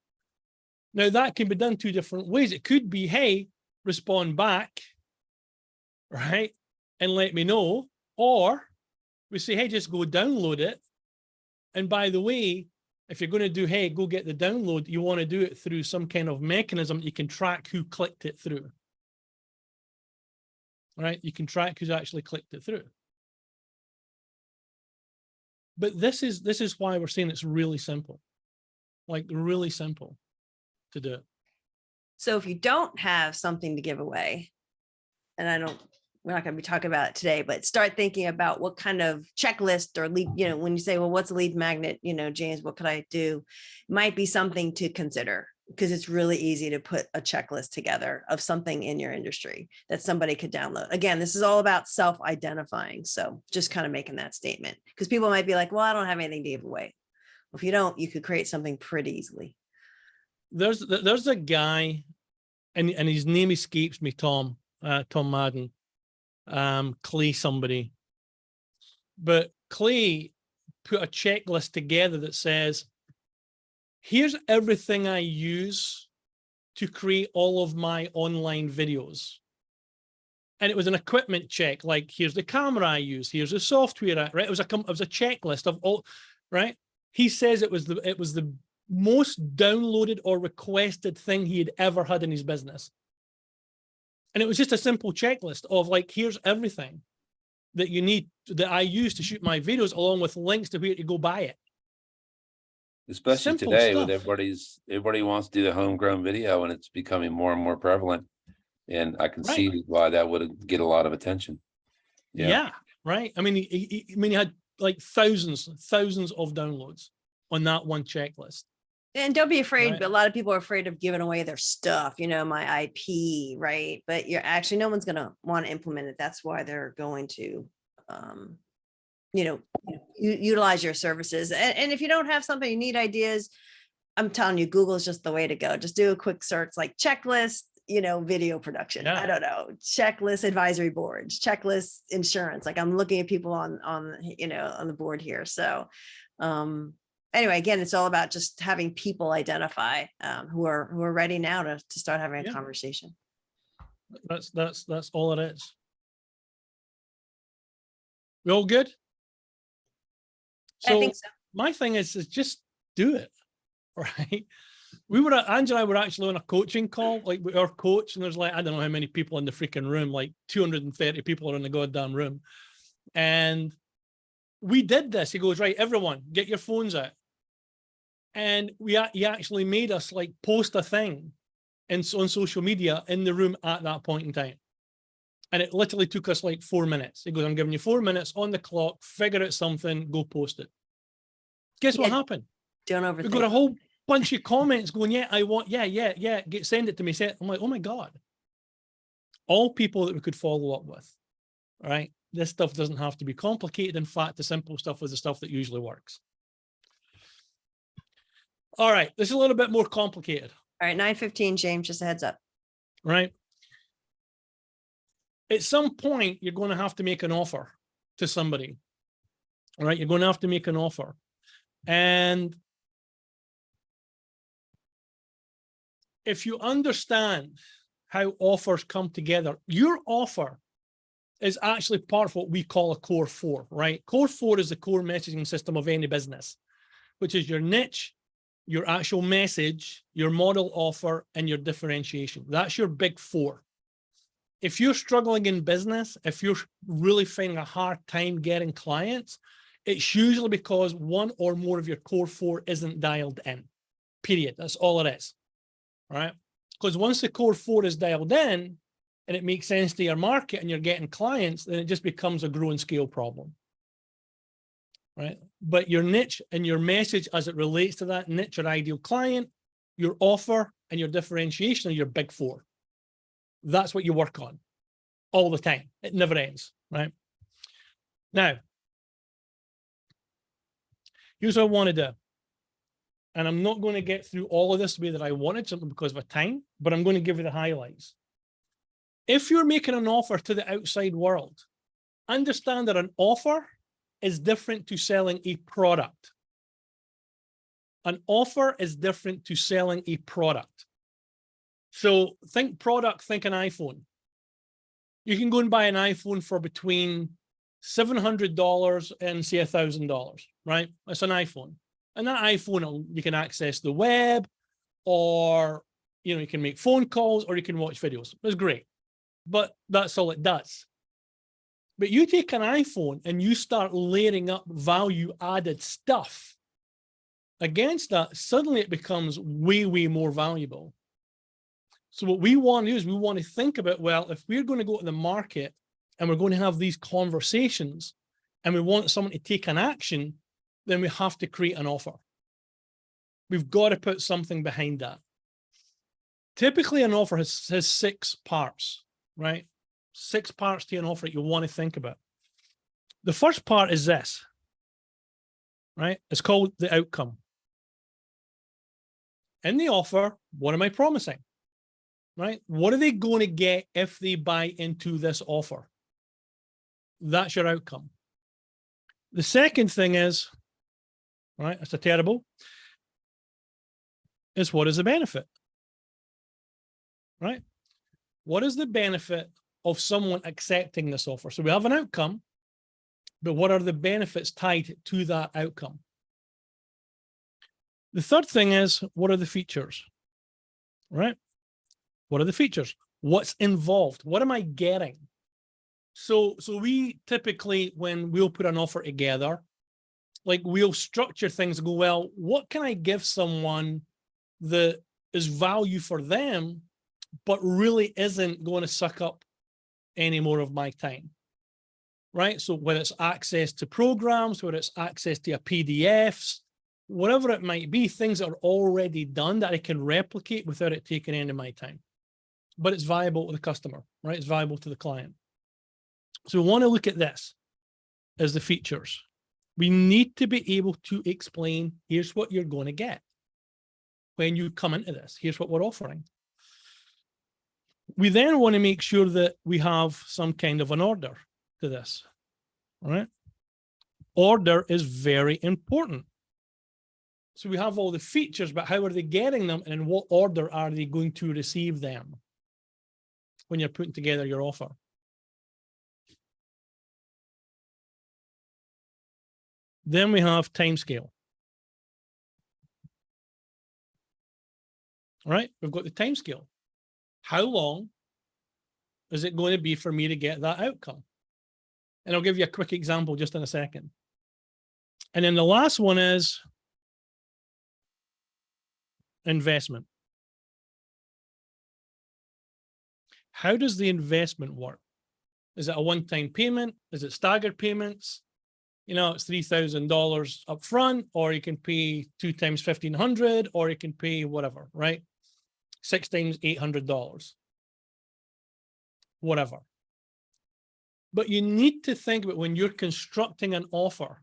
Now, that can be done 2 different ways. It could be, hey, respond back, right, and let me know. Or we say, hey, just go download it. And by the way, if you're going to do, hey, go get the download, you want to do it through some kind of mechanism that you can track who clicked it through. Right? You can track who's actually clicked it through. But this is why we're saying it's really simple. Like really simple to do. So if you don't have something to give away, and I don't we're not going to be talking about it today, but start thinking about what kind of checklist or lead, when you say, well, what's a lead magnet, James, what could I do? Might be something to consider, because it's really easy to put a checklist together of something in your industry that somebody could download. Again, this is all about self-identifying. So just kind of making that statement, because people might be like, well, I don't have anything to give away. Well, if you don't, you could create something pretty easily. There's a guy, and his name escapes me, Tom Madden, Clay somebody, but Clay put a checklist together that says, here's everything I use to create all of my online videos. And it was an equipment check, like here's the camera I use, here's the software, right? It was a checklist of all, right? He says it was the most downloaded or requested thing he had ever had in his business. And it was just a simple checklist of like, here's everything that you need, that I use to shoot my videos, along with links to where to go buy it. Especially Simple today stuff. with everybody wants to do the homegrown video, and it's becoming more and more prevalent. And I can see why that would get a lot of attention. Yeah, right. I mean, he had like thousands of downloads on that one checklist. And don't be afraid. Right. A lot of people are afraid of giving away their stuff, my IP, right? But you're actually, no one's going to want to implement it. That's why they're going to, utilize your services. And if you don't have something, you need ideas, I'm telling you, Google is just the way to go. Just do a quick search, like checklist, video production. Yeah. I don't know, checklist advisory boards, checklist insurance. Like I'm looking at people on the board here. So, anyway, again, it's all about just having people identify who are ready now to start having a conversation. That's all it is. We all good? I think so. My thing is just do it, right? Angela and I were actually on a coaching call, like with our coach, and there's like, I don't know how many people in the freaking room, like 230 people are in the goddamn room. And we did this. He goes, right, everyone, get your phones out. And he actually made us like post a thing on social media in the room at that point in time. And it literally took us like 4 minutes. He goes, I'm giving you 4 minutes on the clock, figure out something, go post it. Guess what happened? Don't overthink. We got a whole bunch of comments going, send it to me. I'm like, oh my God. All people that we could follow up with, right? This stuff doesn't have to be complicated. In fact, the simple stuff is the stuff that usually works. All right, this is a little bit more complicated. All right, 9:15, James, just a heads up. Right. At some point, you're going to have to make an offer to somebody. All right, you're going to have to make an offer. And if you understand how offers come together, your offer is actually part of what we call a core 4, right? Core 4 is the core messaging system of any business, which is your niche, your actual message, your model offer, and your differentiation. That's your big 4. If you're struggling in business, if you're really finding a hard time getting clients, it's usually because one or more of your core 4 isn't dialed in, period. That's all it is, all right? Because once the core 4 is dialed in and it makes sense to your market and you're getting clients, then it just becomes a grow and scale problem, right? But your niche and your message as it relates to that niche or ideal client, your offer and your differentiation are your big 4. That's what you work on all the time. It never ends, right? Now, here's what I want to do. And I'm not going to get through all of this the way that I wanted simply because of time, but I'm going to give you the highlights. If you're making an offer to the outside world, understand that an offer is different to selling a product. An offer is different to selling a product. So think product, think an iPhone. You can go and buy an iPhone for between $700 and say $1,000, right? That's an iPhone. And that iPhone, you can access the web, or you can make phone calls, or you can watch videos. That's great. But that's all it does. But you take an iPhone and you start layering up value-added stuff against that, suddenly it becomes way, way more valuable. So what we want to do is we want to think about, well, if we're going to go to the market and we're going to have these conversations, and we want someone to take an action, then we have to create an offer. We've got to put something behind that. Typically, an offer has 6 parts, right? 6 parts to an offer that you want to think about. The first part is this, right? It's called the outcome. In the offer, what am I promising? Right? What are they going to get if they buy into this offer? That's your outcome. The second thing is, right, it's a terrible, is what is the benefit? Right? What is the benefit of someone accepting this offer? So we have an outcome, but what are the benefits tied to that outcome? The third thing is, what are the features? Right? What are the features? What's involved? What am I getting? So we typically, when we'll put an offer together, like we'll structure things and go, well, what can I give someone that is value for them, but really isn't going to suck up any more of my time? Right? So whether it's access to programs, whether it's access to PDFs, whatever it might be, things that are already done that I can replicate without it taking any of my time. But it's viable to the customer, right? It's viable to the client. So we want to look at this as the features. We need to be able to explain, here's what you're going to get when you come into this. Here's what we're offering. We then want to make sure that we have some kind of an order to this, all right? Order is very important. So we have all the features, but how are they getting them, and in what order are they going to receive them when you're putting together your offer? Then we have timescale. Right? We've got the timescale. How long is it going to be for me to get that outcome? And I'll give you a quick example just in a second. And then the last one is investment. How does the investment work? Is it a one-time payment? Is it staggered payments? You know, it's $3,000 up front, or you can pay 2 times $1,500, or you can pay whatever, right? 6 times $800, whatever. But you need to think about when you're constructing an offer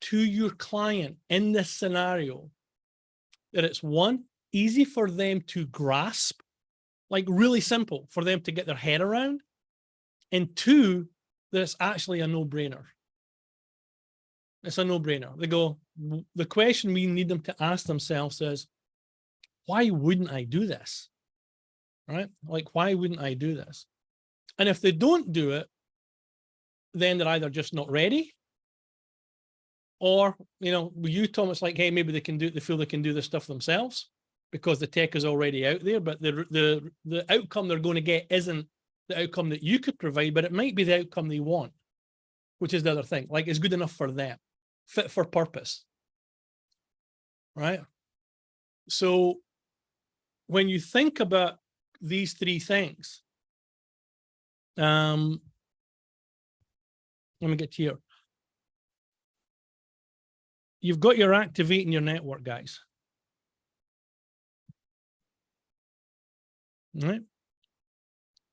to your client in this scenario, that it's one, easy for them to grasp, like really simple for them to get their head around, and 2, that it's actually a no-brainer. It's a no-brainer. They go, the question we need them to ask themselves is, why wouldn't I do this? Right? Like, why wouldn't I do this? And if they don't do it, then they're either just not ready, or, you know, with you, Tom, it's like, hey, maybe they can do it, they feel they can do this stuff themselves because the tech is already out there, but the outcome they're going to get isn't the outcome that you could provide, but it might be the outcome they want, which is the other thing. Like, it's good enough for them, fit for purpose, right? So when you think about these 3 things, let me get here. You've got your activating your network, guys. All right.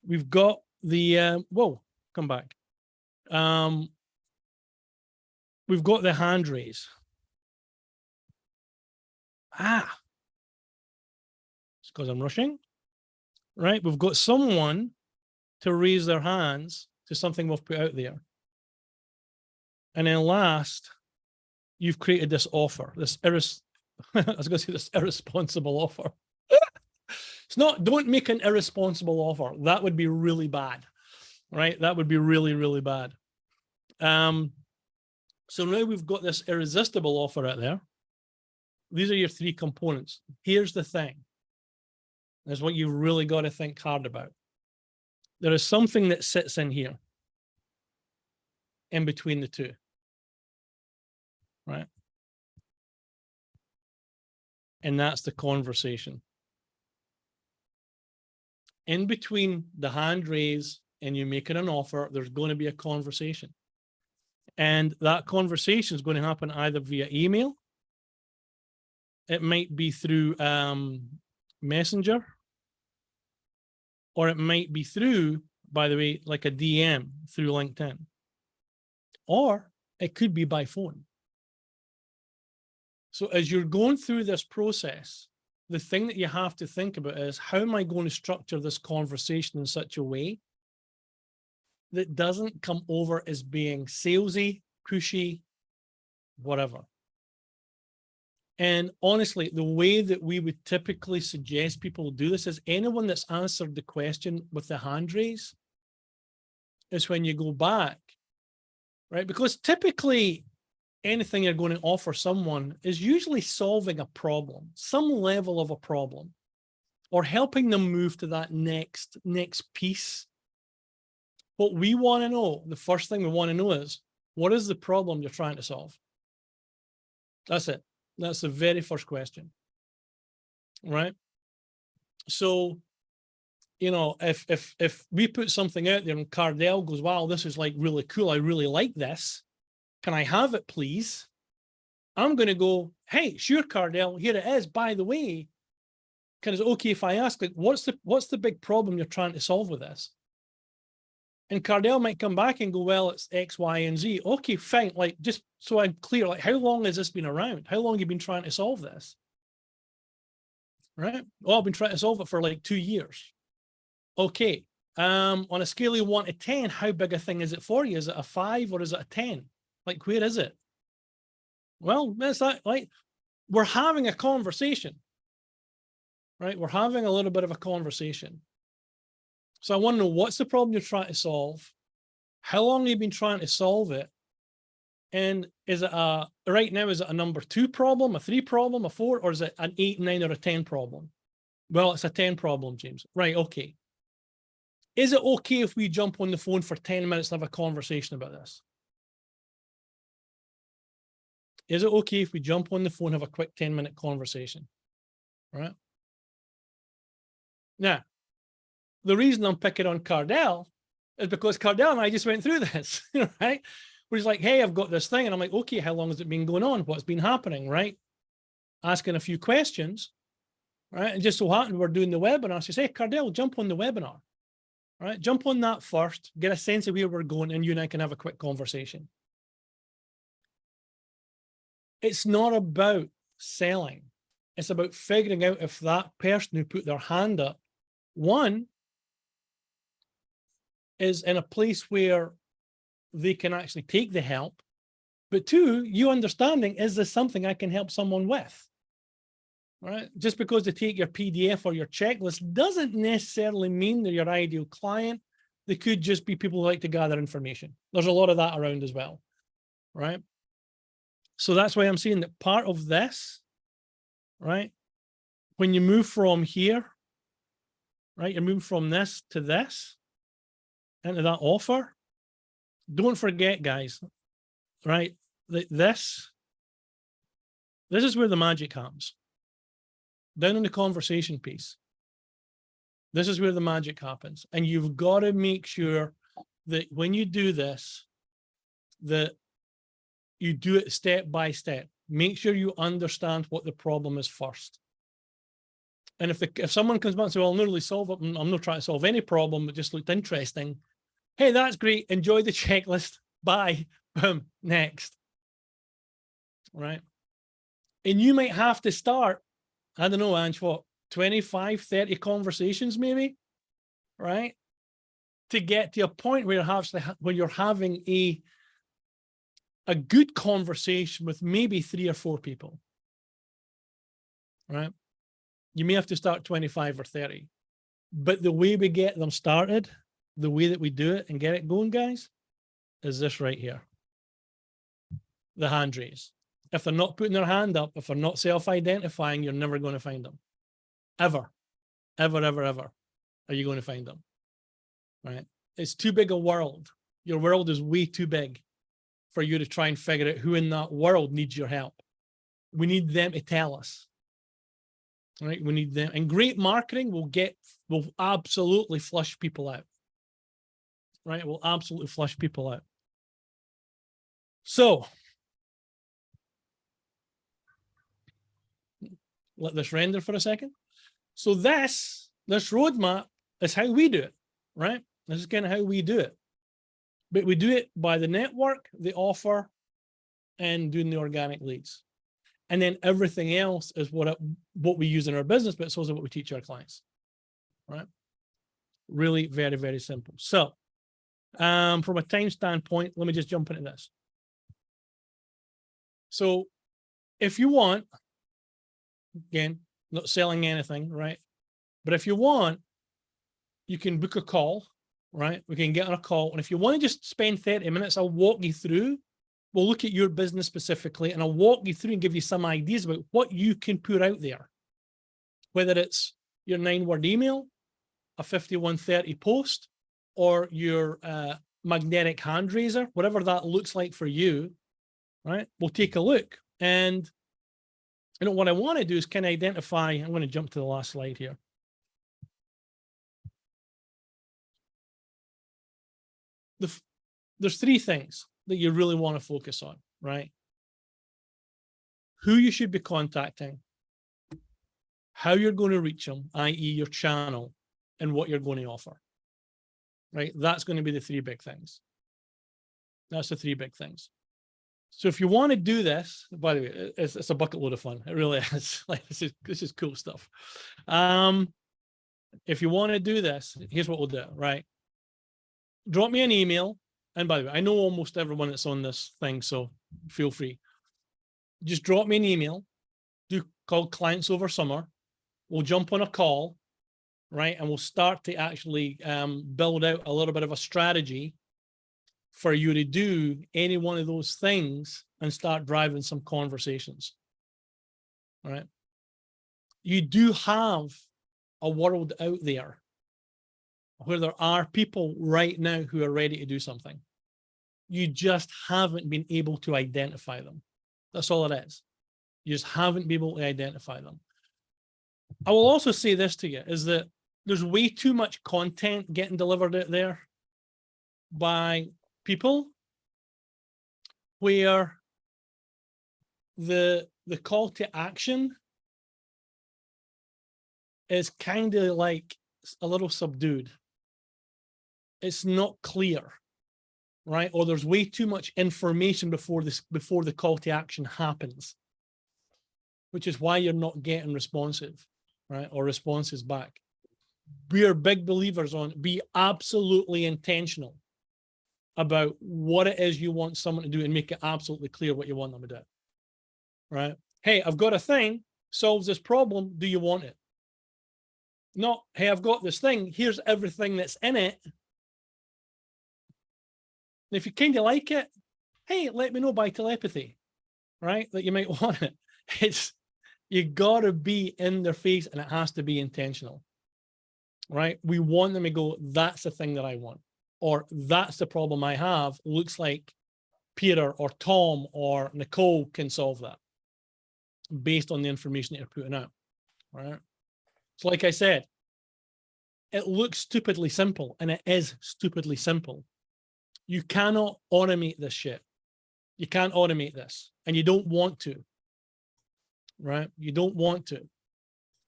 We've got the, whoa, come back. We've got the hand raise. It's because I'm rushing, right? We've got someone to raise their hands to something we've put out there. And then last, you've created this offer, this I was going to say this irresponsible offer. It's not, don't make an irresponsible offer. That would be really bad, right? That would be really, really bad. So now we've got this irresistible offer out there. These are your 3 components. Here's the thing. That's what you've really got to think hard about. There is something that sits in here, in between the 2, right? And that's the conversation. In between the hand raise and you make it an offer, there's going to be a conversation. And that conversation is going to happen either via email. It might be through Messenger, or it might be through, by the way, like a DM through LinkedIn, or it could be by phone. So as you're going through this process, the thing that you have to think about is, how am I going to structure this conversation in such a way that doesn't come over as being salesy, pushy, whatever. And honestly, the way that we would typically suggest people do this is, anyone that's answered the question with the hand raise is when you go back, right? Because typically anything you're going to offer someone is usually solving a problem, some level of a problem, or helping them move to that next piece. What we want to know, the first thing we want to know is, what is the problem you're trying to solve? That's it. That's the very first question, right? So, you know, if we put something out there and Cardell goes, wow, this is like really cool, I really like this, can I have it, please? I'm going to go, hey, sure, Cardell, here it is. By the way, is it okay if I ask, like, what's the big problem you're trying to solve with this? And Cardell might come back and go, well, it's X, Y, and Z. Okay, fine. Like, just so I'm clear, like, how long has this been around? How long have you been trying to solve this? Right? Oh, I've been trying to solve it for like 2 years. Okay. On a scale of 1 to 10, how big a thing is it for you? Is it a 5 or is it a 10? Like, where is it? Well, that's that. Like, we're having a conversation, right? We're having a little bit of a conversation. So I want to know, what's the problem you're trying to solve? How long have you been trying to solve it? And is it right now, is it a number 2 problem, a 3 problem, a 4, or is it an 8, 9, or a 10 problem? Well, it's a 10 problem, James. Right, okay. Is it okay if we jump on the phone for 10 minutes and have a conversation about this? Is it okay if we jump on the phone and have a quick 10-minute conversation? Right? Now, the reason I'm picking on Cardell is because Cardell and I just went through this, right? Where he's like, hey, I've got this thing. And I'm like, okay, how long has it been going on? What's been happening, right? Asking a few questions, right? And just so happened we're doing the webinar. So say, hey, Cardell, jump on the webinar, right? Jump on that first, get a sense of where we're going, and you and I can have a quick conversation. It's not about selling. It's about figuring out if that person who put their hand up, one, is in a place where they can actually take the help, but 2, you understanding, is this something I can help someone with? Right? Just because they take your PDF or your checklist doesn't necessarily mean they're your ideal client. They could just be people who like to gather information. There's a lot of that around as well, right? So that's why I'm saying that part of this, right, when you move from here, right, you move from this to this, into that offer, don't forget, guys, right, that this is where the magic happens. Down in the conversation piece, this is where the magic happens. And you've got to make sure that when you do this, that you do it step by step. Make sure you understand what the problem is first. And if someone comes back and says, well, I'll not really solve it, I'm not trying to solve any problem, it just looked interesting. Hey, that's great. Enjoy the checklist. Bye. Boom. Next. Right. And you might have to start, I don't know, Ange, what, 25, 30 conversations maybe, right? To get to a point where you're having a good conversation with maybe 3 or 4 people, right? You may have to start 25 or 30, but the way we get them started, the way that we do it and get it going, guys, is this right here. The hand raise. If they're not putting their hand up, if they're not self-identifying, you're never going to find them. Ever, ever, ever, ever are you going to find them, right? It's too big a world. Your world is way too big for you to try and figure out who in that world needs your help. We need them to tell us, right? We need them. And great marketing will absolutely flush people out. right? It will absolutely flush people out. So let this render for a second. So this roadmap is how we do it, right? This is kind of how we do it. But we do it by the network, the offer, and doing the organic leads. And then everything else is what we use in our business, but it's also what we teach our clients, right? Really very, very simple. So from a time standpoint, let me just jump into this. So if you want, again, not selling anything, right? But if you want, you can book a call, right? We can get on a call. And if you want to just spend 30 minutes, I'll walk you through. We'll look at your business specifically, and I'll walk you through and give you some ideas about what you can put out there. Whether it's your 9-word email, a 5130 post, or your magnetic hand raiser, whatever that looks like for you, right? We'll take a look. And what I want to do is kind of identify, I'm going to jump to the last slide here. There's 3 things that you really want to focus on, right? Who you should be contacting, how you're going to reach them, i.e. your channel, and what you're going to offer, right? That's going to be the 3 big things. That's the 3 big things. So if you want to do this, by the way, it's a bucket load of fun. It really is. Like this is cool stuff. If you want to do this, here's what we'll do, right? Drop me an email. And by the way, I know almost everyone that's on this thing, so feel free. Just drop me an email. Do call clients over summer. We'll jump on a call, right? And we'll start to actually build out a little bit of a strategy for you to do any one of those things and start driving some conversations, right? You do have a world out there where there are people right now who are ready to do something. You just haven't been able to identify them. That's all it is. You just haven't been able to identify them. I will also say this to you, is that there's way too much content getting delivered out there by people where the call to action is kind of like a little subdued. It's not clear, right? Or there's way too much information before the call to action happens, which is why you're not getting responsive, right? Or responses back. We are big believers on be absolutely intentional about what it is you want someone to do and make it absolutely clear what you want them to do, right? Hey, I've got a thing, solves this problem. Do you want it? Not, hey, I've got this thing. Here's everything that's in it. And if you kind of like it, hey, let me know by telepathy, right? That you might want it. It's, you got to be in their face, and it has to be intentional, right? We want them to go, that's the thing that I want, or that's the problem I have. Looks like Peter or Tom or Nicole can solve that based on the information that you're putting out, right? So like I said, it looks stupidly simple, and it is stupidly simple. You cannot automate this shit. You can't automate this, and you don't want to, right? You don't want to.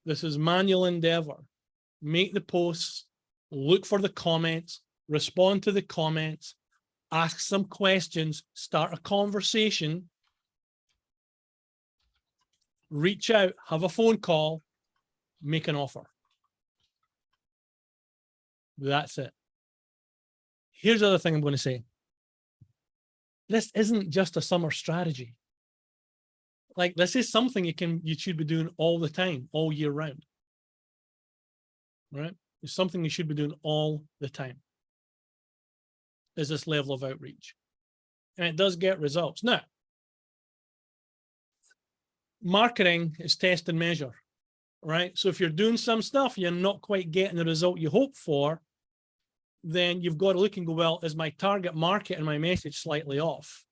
This is manual endeavor. Make the posts, look for the comments, respond to the comments, ask some questions, start a conversation, reach out, have a phone call, make an offer. That's it. Here's the other thing I'm going to say. This isn't just a summer strategy. Like, this is something you should be doing all the time, all year round. Right? It's something you should be doing all the time. Is this level of outreach. And it does get results. Now, marketing is test and measure, right? So if you're doing some stuff, you're not quite getting the result you hope for, then you've got to look and go, well, is my target market and my message slightly off,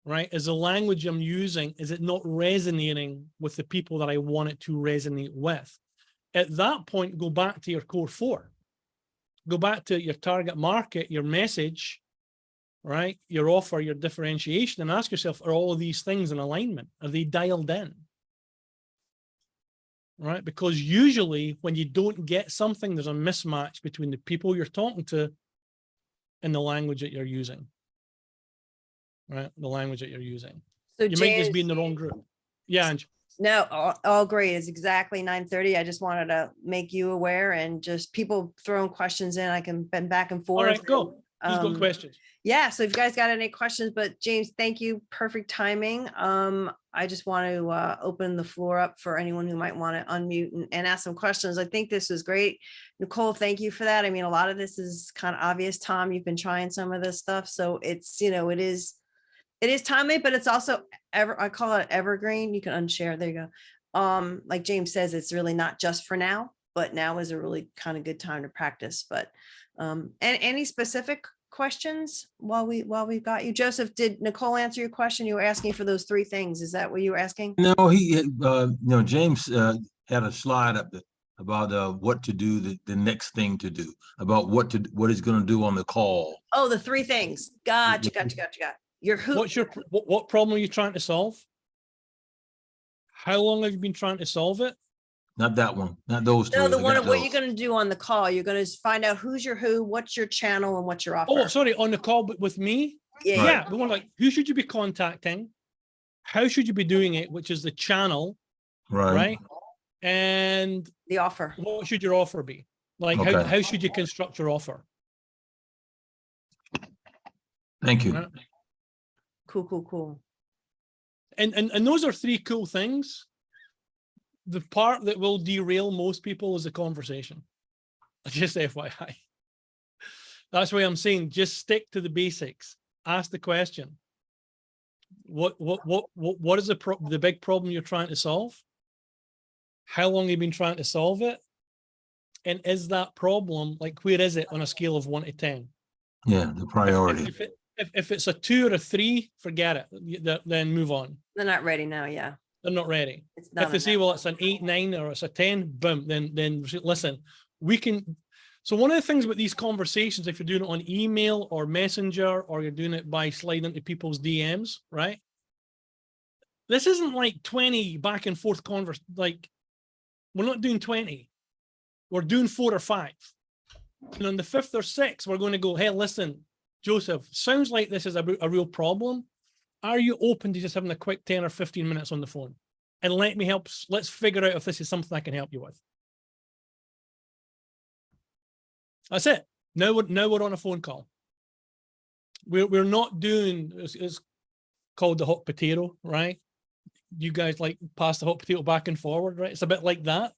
right? Is the language I'm using, is it not resonating with the people that I want it to resonate with? At that point, go back to your core 4, go back to your target market, your message, right? Your offer, your differentiation, and ask yourself, are all of these things in alignment? Are they dialed in? Right? Because usually when you don't get something, there's a mismatch between the people you're talking to and the language that you're using. Right? The language that you're using. So You might just be in the wrong group. Yeah, Ange. No, all great. It's exactly 9:30. I just wanted to make you aware, and just people throwing questions in. I can bend back and forth. All right, go. Who's got questions? Yeah, so if you guys got any questions, but James, thank you. Perfect timing. I just want to open the floor up for anyone who might want to unmute and ask some questions. I think this was great. Nicole, thank you for that. I mean, a lot of this is kind of obvious. Tom, you've been trying some of this stuff. So it's, you know, it is timely, but it's also I call it evergreen. You can unshare. There you go. Like James says, it's really not just for now, but now is a really kind of good time to practice. But and any specific questions while we've got you? Joseph, did Nicole answer your question? You were asking for those 3 things. Is that what you were asking? No, James had a slide up there about what to do, the next thing to do, about what he's going to do on the call. Oh, the 3 things. Gotcha. Your who? What problem are you trying to solve? How long have you been trying to solve it? Not that one, not those 2. No, the one of what you're going to do on the call. You're going to find out who's your who, what's your channel, and what's your offer. Oh, sorry, on the call with me? Yeah. Right. Yeah, we want like, who should you be contacting? How should you be doing it, which is the channel, right? And The offer. what should your offer be? Like, Okay. how should you construct your offer? Thank you. Right? Cool. And those are 3 cool things. The part that will derail most people is the conversation. Just FYI. That's why I'm saying just stick to the basics. Ask the question. What is the big problem you're trying to solve? How long have you been trying to solve it? And is that problem, like, where is it on a scale of 1 to 10? Yeah, the priority. If it's a 2 or a 3, forget it. Then move on. They're not ready now. Yeah. They're not ready. It's not If they say, well, it's an 8, 9, or it's a 10, boom, then listen, we can. So one of the things about these conversations, if you're doing it on email or messenger, or you're doing it by sliding into people's DMs, right? This isn't like 20 back and forth like, we're not doing 20. We're doing 4 or 5. And on the 5th or 6th, we're going to go, hey, listen, Joseph, sounds like this is a real problem. Are you open to just having a quick 10 or 15 minutes on the phone? And let me help. Let's figure out if this is something I can help you with. That's it. Now we're on a phone call. We're not doing, it's called the hot potato, right? You guys like pass the hot potato back and forward, right? It's a bit like that.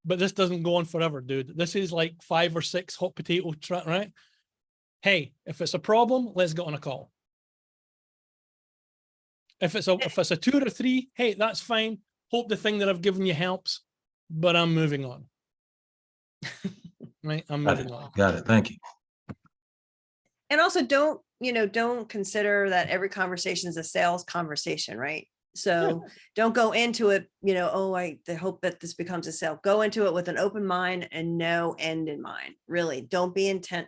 But this doesn't go on forever, dude. This is like 5 or 6 hot potato, right? Hey, if it's a problem, let's get on a call. If it's a 2 or a 3, hey, that's fine. Hope the thing that I've given you helps, but I'm moving on. Right? I'm moving on. Got it. Thank you. And also don't consider that every conversation is a sales conversation, right? So don't go into it, oh, I hope that this becomes a sale. Go into it with an open mind and no end in mind. Really, don't be intent,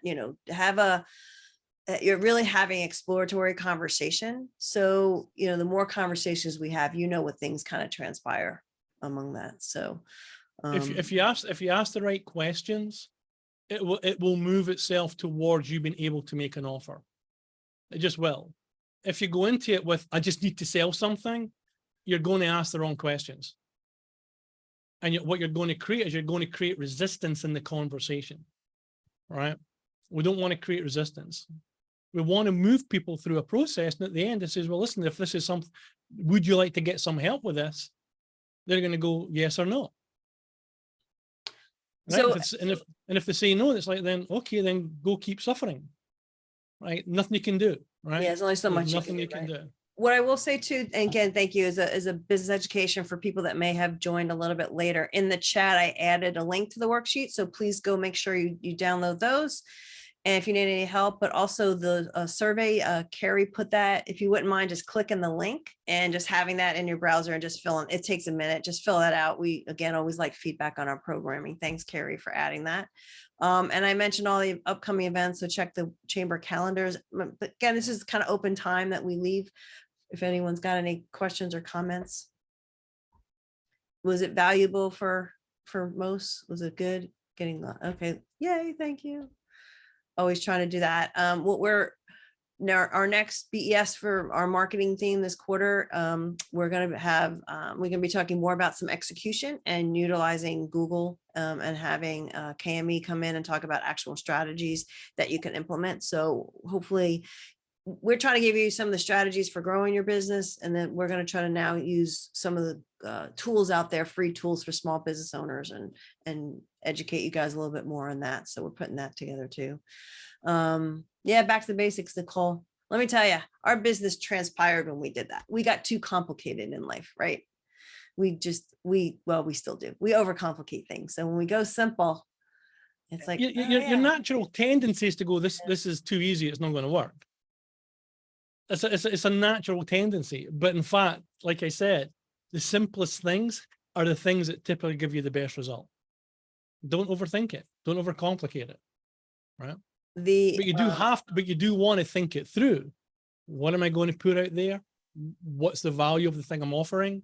you're really having exploratory conversation. So, the more conversations we have, what things kind of transpire among that. So if you ask the right questions, it will move itself towards you being able to make an offer. It just will. If you go into it with, I just need to sell something, you're going to ask the wrong questions. And what you're going to create is you're going to create resistance in the conversation, right? We don't want to create resistance. We want to move people through a process. And at the end, it says, well, listen, if this is something, would you like to get some help with this? They're going to go yes or no. Right? So, if they say no, it's like, then, okay, then go keep suffering, right? Nothing you can do, right? yeah, there's only so There's much nothing you can do. do. What I will say too, and again, thank you, as a business education for people that may have joined a little bit later. In the chat, I added a link to the worksheet. So please go make sure you download those. And if you need any help, but also the survey, Carrie put that, if you wouldn't mind just clicking the link and just having that in your browser and just filling, it takes a minute, just fill that out. We, again, always like feedback on our programming. Thanks, Carrie, for adding that. And I mentioned all the upcoming events, so check the chamber calendars. But again, this is kind of open time that we leave. If anyone's got any questions or comments. Was it valuable for most? Was it good getting the, okay, yay, thank you. Always trying to do that. What we're now, our next BES for our marketing theme this quarter, we're going to have, we're going to be talking more about some execution and utilizing Google and having KME come in and talk about actual strategies that you can implement. So hopefully we're trying to give you some of the strategies for growing your business. And then we're going to try to now use some of the tools out there, free tools for small business owners, and educate you guys a little bit more on that. So we're putting that together too. Yeah, back to the basics, Nicole. Let me tell you, our business transpired when we did that. We got too complicated in life, right? We still do. We overcomplicate things. So when we go simple, it's like your natural tendency is to go, this is too easy, it's not going to work. It's a natural tendency, but in fact, like I said, the simplest things are the things that typically give you the best result. Don't overthink it. Don't overcomplicate it, right? But you do but you do want to think it through. What am I going to put out there? What's the value of the thing I'm offering?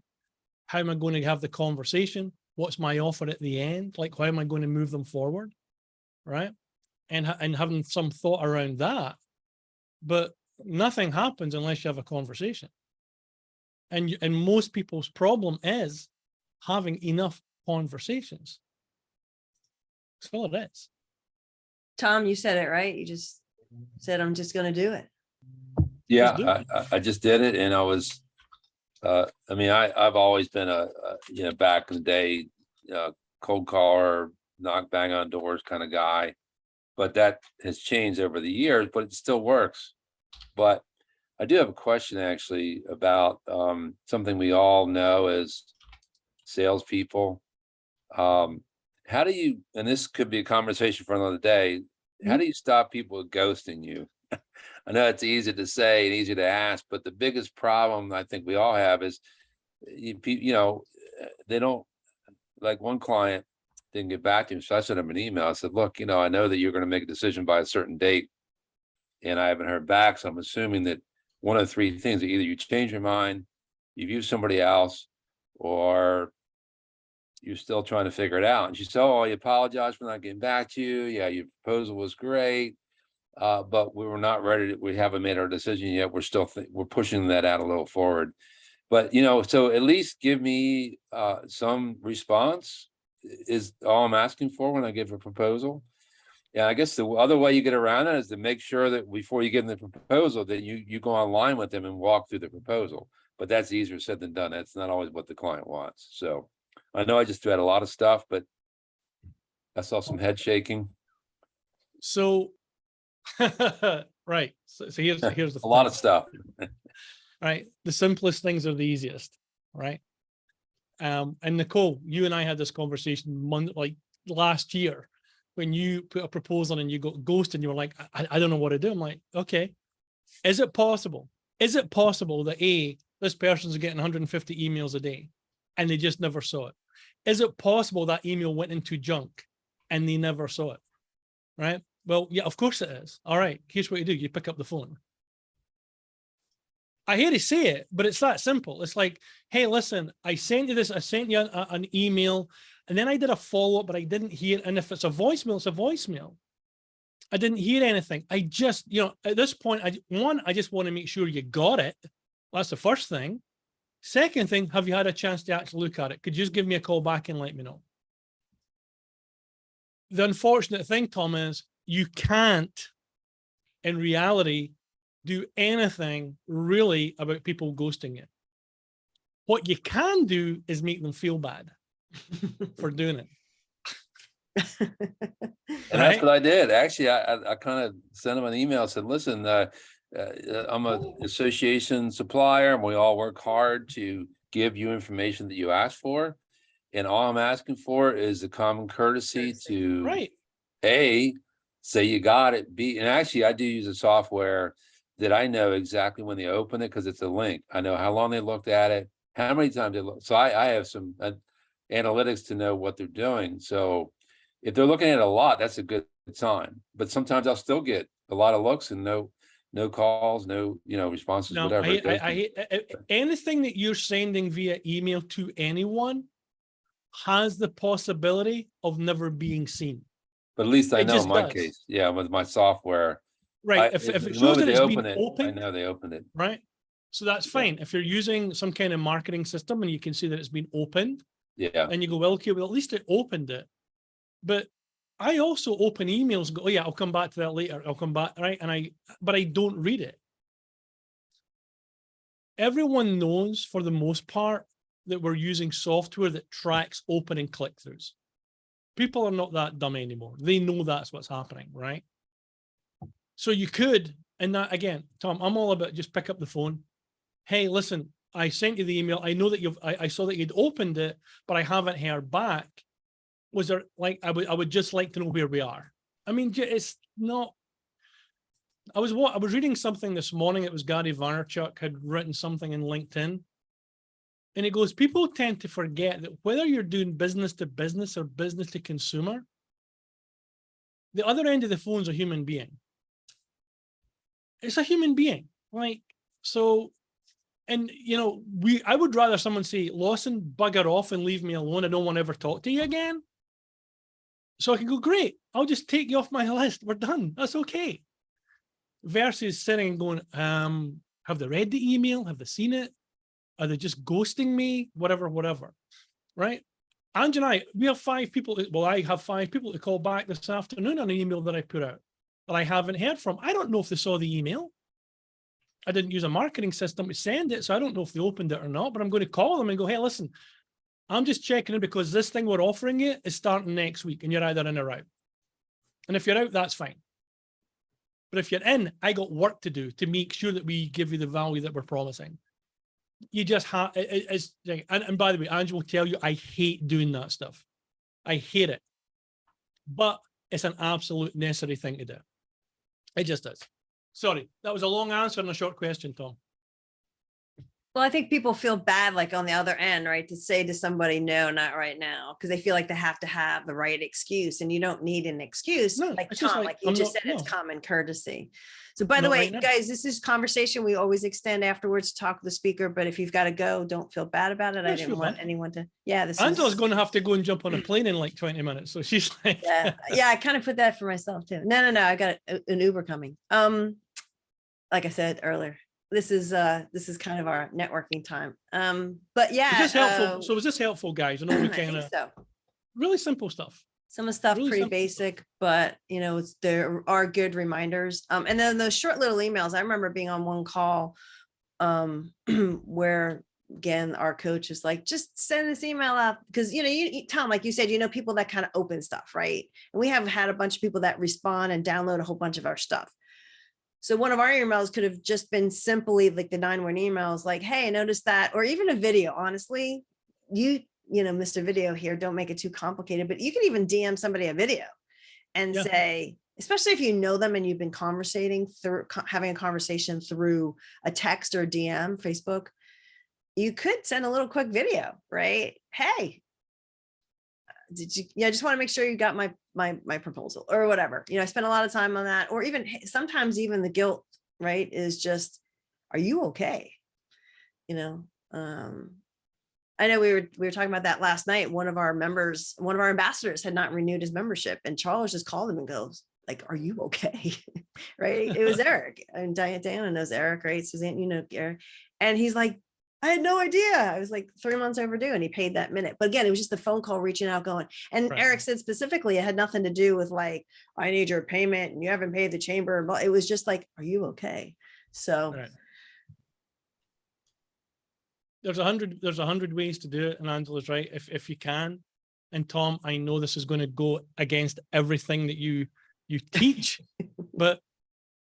How am I going to have the conversation? What's my offer at the end? Like, how am I going to move them forward, right? And having some thought around that, but nothing happens unless you have a conversation. And most people's problem is having enough conversations. That's all it is. Tom, you said it, right? You just said, I'm just going to do it. Yeah, I just did it, and I was, I mean, I've always been back in the day, cold caller, knock, bang on doors kind of guy, but that has changed over the years, but it still works. But I do have a question actually about something we all know as salespeople. How do you, and this could be a conversation for another day, how do you stop people ghosting you? I know it's easy to say and easy to ask, but the biggest problem I think we all have is, they don't, like one client didn't get back to me. So I sent him an email. I said, look, I know that you're going to make a decision by a certain date and I haven't heard back. So I'm assuming that one of three things, either you change your mind, you've used somebody else, or you're still trying to figure it out. And she said, oh, I apologize for not getting back to you. Yeah, your proposal was great. But we were not ready. We haven't made our decision yet. We're still, we're pushing that out a little forward. But, so at least give me some response is all I'm asking for when I give a proposal. Yeah, I guess the other way you get around it is to make sure that before you give them the proposal, that you go online with them and walk through the proposal. But that's easier said than done. That's not always what the client wants. So I know I just had a lot of stuff, but I saw some head shaking. So, right. So here's the a lot of stuff. Right. The simplest things are the easiest, right? And Nicole, you and I had this conversation like last year when you put a proposal and you got ghosted and you were like, I don't know what to do. I'm like, okay, is it possible? Is it possible that this person's getting 150 emails a day and they just never saw it? Is it possible that email went into junk and they never saw it? Right? Well, yeah, of course it is. All right, here's what you do. You pick up the phone. I hate to say it, but it's that simple. It's like, hey, listen, I sent you this. I sent you an email and then I did a follow-up, but I didn't hear. And if it's a voicemail, it's a voicemail. I didn't hear anything. I just, at this point, I just want to make sure you got it. That's the first thing. Second thing, have you had a chance to actually look at it? Could you just give me a call back and let me know? The unfortunate thing, Tom, is you can't, in reality, do anything really about people ghosting you. What you can do is make them feel bad for doing it. And that's what I did. Actually, I kind of sent him an email, said, listen, I'm an association supplier and we all work hard to give you information that you asked for. And all I'm asking for is the common courtesy to say you got it. B, and actually I do use a software that I know exactly when they open it because it's a link. I know how long they looked at it, how many times they look. So I have some analytics to know what they're doing. So if they're looking at it a lot, that's a good sign. But sometimes I'll still get a lot of looks and no calls, no, responses, No, whatever. It goes anything that you're sending via email to anyone has the possibility of never being seen. but at least I it know in just my does. case, yeah, with my software. Right. If it shows that it's been I opened, know they opened it. right? So that's Yeah. fine. If you're using some kind of marketing system and you can see that it's been opened, Yeah, and you go, well, okay, well, at least it opened it. But I also open emails and go, oh yeah, I'll come back to that later. I'll come back, right? But I don't read it. Everyone knows for the most part that we're using software that tracks open and click-throughs. People are not that dumb anymore. They know that's what's happening, right? So you could, and that again, Tom, I'm all about just pick up the phone. Hey, listen, I sent you the email. I know that I saw that you'd opened it, but I haven't heard back. Was there like, I would just like to know where we are. I mean, it's not, I was reading something this morning. It was Gary Vaynerchuk had written something in LinkedIn. And it goes, people tend to forget that whether you're doing business to business or business to consumer, the other end of the phone is a human being. It's a human being. Like, so, and I would rather someone say, Lawson, bugger off and leave me alone. I don't want to ever talk to you again. So I can go, great, I'll just take you off my list. We're done. That's okay. Versus sitting and going, have they read the email? Have they seen it? Are they just ghosting me? Whatever, right? Ange and I, we have 5 people. Well, I have 5 people to call back this afternoon on an email that I put out that I haven't heard from. I don't know if they saw the email. I didn't use a marketing system to send it, so I don't know if they opened it or not, but I'm going to call them and go, hey, listen, I'm just checking in because this thing we're offering you is starting next week and you're either in or out. And if you're out, that's fine. But if you're in, I got work to do to make sure that we give you the value that we're promising. You just have, and by the way, Ange will tell you, I hate doing that stuff. I hate it. But it's an absolute necessary thing to do. It just is. Sorry, that was a long answer and a short question, Tom. Well, I think people feel bad, like on the other end, right? To say to somebody, no, not right now, because they feel like they have to have the right excuse, and you don't need an excuse. No, like it's just Tom, like, like you I'm just not- said, it's no. common courtesy. So by the Not way, right now. guys, this is conversation we always extend afterwards to talk to the speaker, but if you've got to go, don't feel bad about it. I Yes, didn't feel want bad. anyone to, yeah, this Angela's is, going to have to go and jump on a plane in like 20 minutes. So she's like, yeah, I kind of put that for myself too. No, I got an Uber coming. Like I said earlier, this is kind of our networking time. But yeah, was this helpful? So was this helpful, guys? I know we I kind think of so. really simple stuff. Some of the stuff Really pretty simple basic, but there are good reminders. And then those short little emails. I remember being on one call where again our coach is like, just send this email out because you Tom, like you said, people that kind of open stuff, right? And we have had a bunch of people that respond and download a whole bunch of our stuff. So one of our emails could have just been simply like the 9-1 emails, like, hey, I noticed that, or even a video. Honestly, Mr. Video here, don't make it too complicated, but you can even DM somebody a video and Yeah. say, especially if you know them and you've been having a conversation through a text or DM, Facebook, you could send a little quick video, right? Hey, did you, I just want to make sure you got my proposal or whatever. I spent a lot of time on that, or even sometimes even the guilt, right, is just, are you okay? I know we were talking about that last night. One of our ambassadors had not renewed his membership, and Charles just called him and goes, like, are you okay? Right? It was Eric, and Diana knows Eric, right? Suzanne, Eric. And he's like, I had no idea. I was like 3 months overdue, and he paid that minute. But again, it was just a phone call reaching out going. And Right. Eric said specifically, it had nothing to do with like, I need your payment and you haven't paid the chamber. But it was just like, are you okay? So Right. There's 100 ways to do it, and Angela's right. If you can, and Tom, I know this is going to go against everything that you teach, but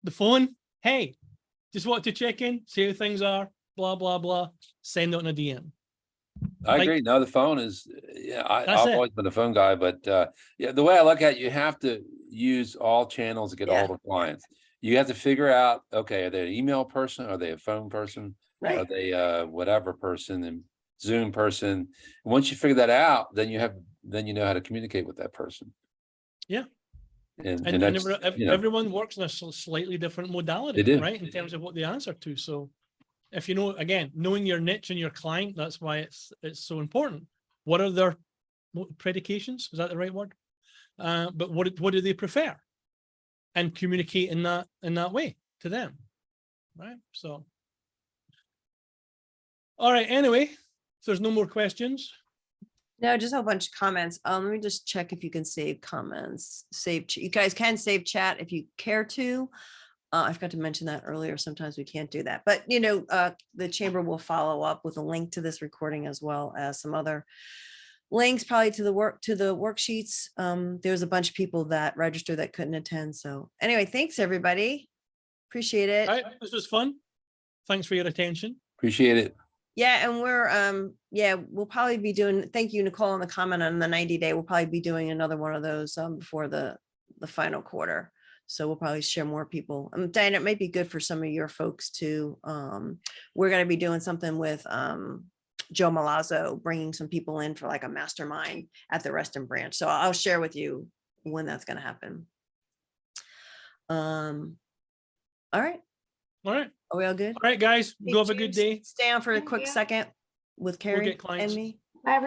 the phone, hey, just want to check in, see how things are, blah blah blah. Send it in a DM. I Like- agree. No, the phone is, That's I've it. always been a phone guy, but yeah, the way I look at it, you have to use all channels to get a Yeah. hold of clients. You have to figure out, okay, are they an email person? Are they a phone person? Are Right. they whatever person and Zoom person? Once you figure that out, then you know how to communicate with that person. Yeah. And And that's, you know, everyone works in a slightly different modality, They do. right? In terms of what they answer to. So if you know, again, knowing your niche and your client, that's why it's so important. What are their predications? Is that the right word? But what do they prefer? And communicate in that way to them, right? So, all right. Anyway, if there's no more questions, No, just a whole bunch of comments. Let me just check if you can save comments. You guys can save chat if you care to. I forgot to mention that earlier. Sometimes we can't do that, but you know, the chamber will follow up with a link to this recording as well as some other links, probably to the worksheets. There's a bunch of people that registered that couldn't attend. So anyway, thanks everybody. Appreciate it. all right, this was fun. Thanks for your attention. appreciate it. Yeah, and we'll probably be doing, thank you, Nicole, on the comment on the 90-day. We'll probably be doing another one of those before the final quarter. So we'll probably share more people. Diana, it might be good for some of your folks too. We're going to be doing something with Joe Malazzo, bringing some people in for like a mastermind at the Reston branch. So I'll share with you when that's going to happen. All right. All right. Are we all good? All right, guys. Hey, Go have a good James, day. Stay on for a quick second with Carrie get clients. and me.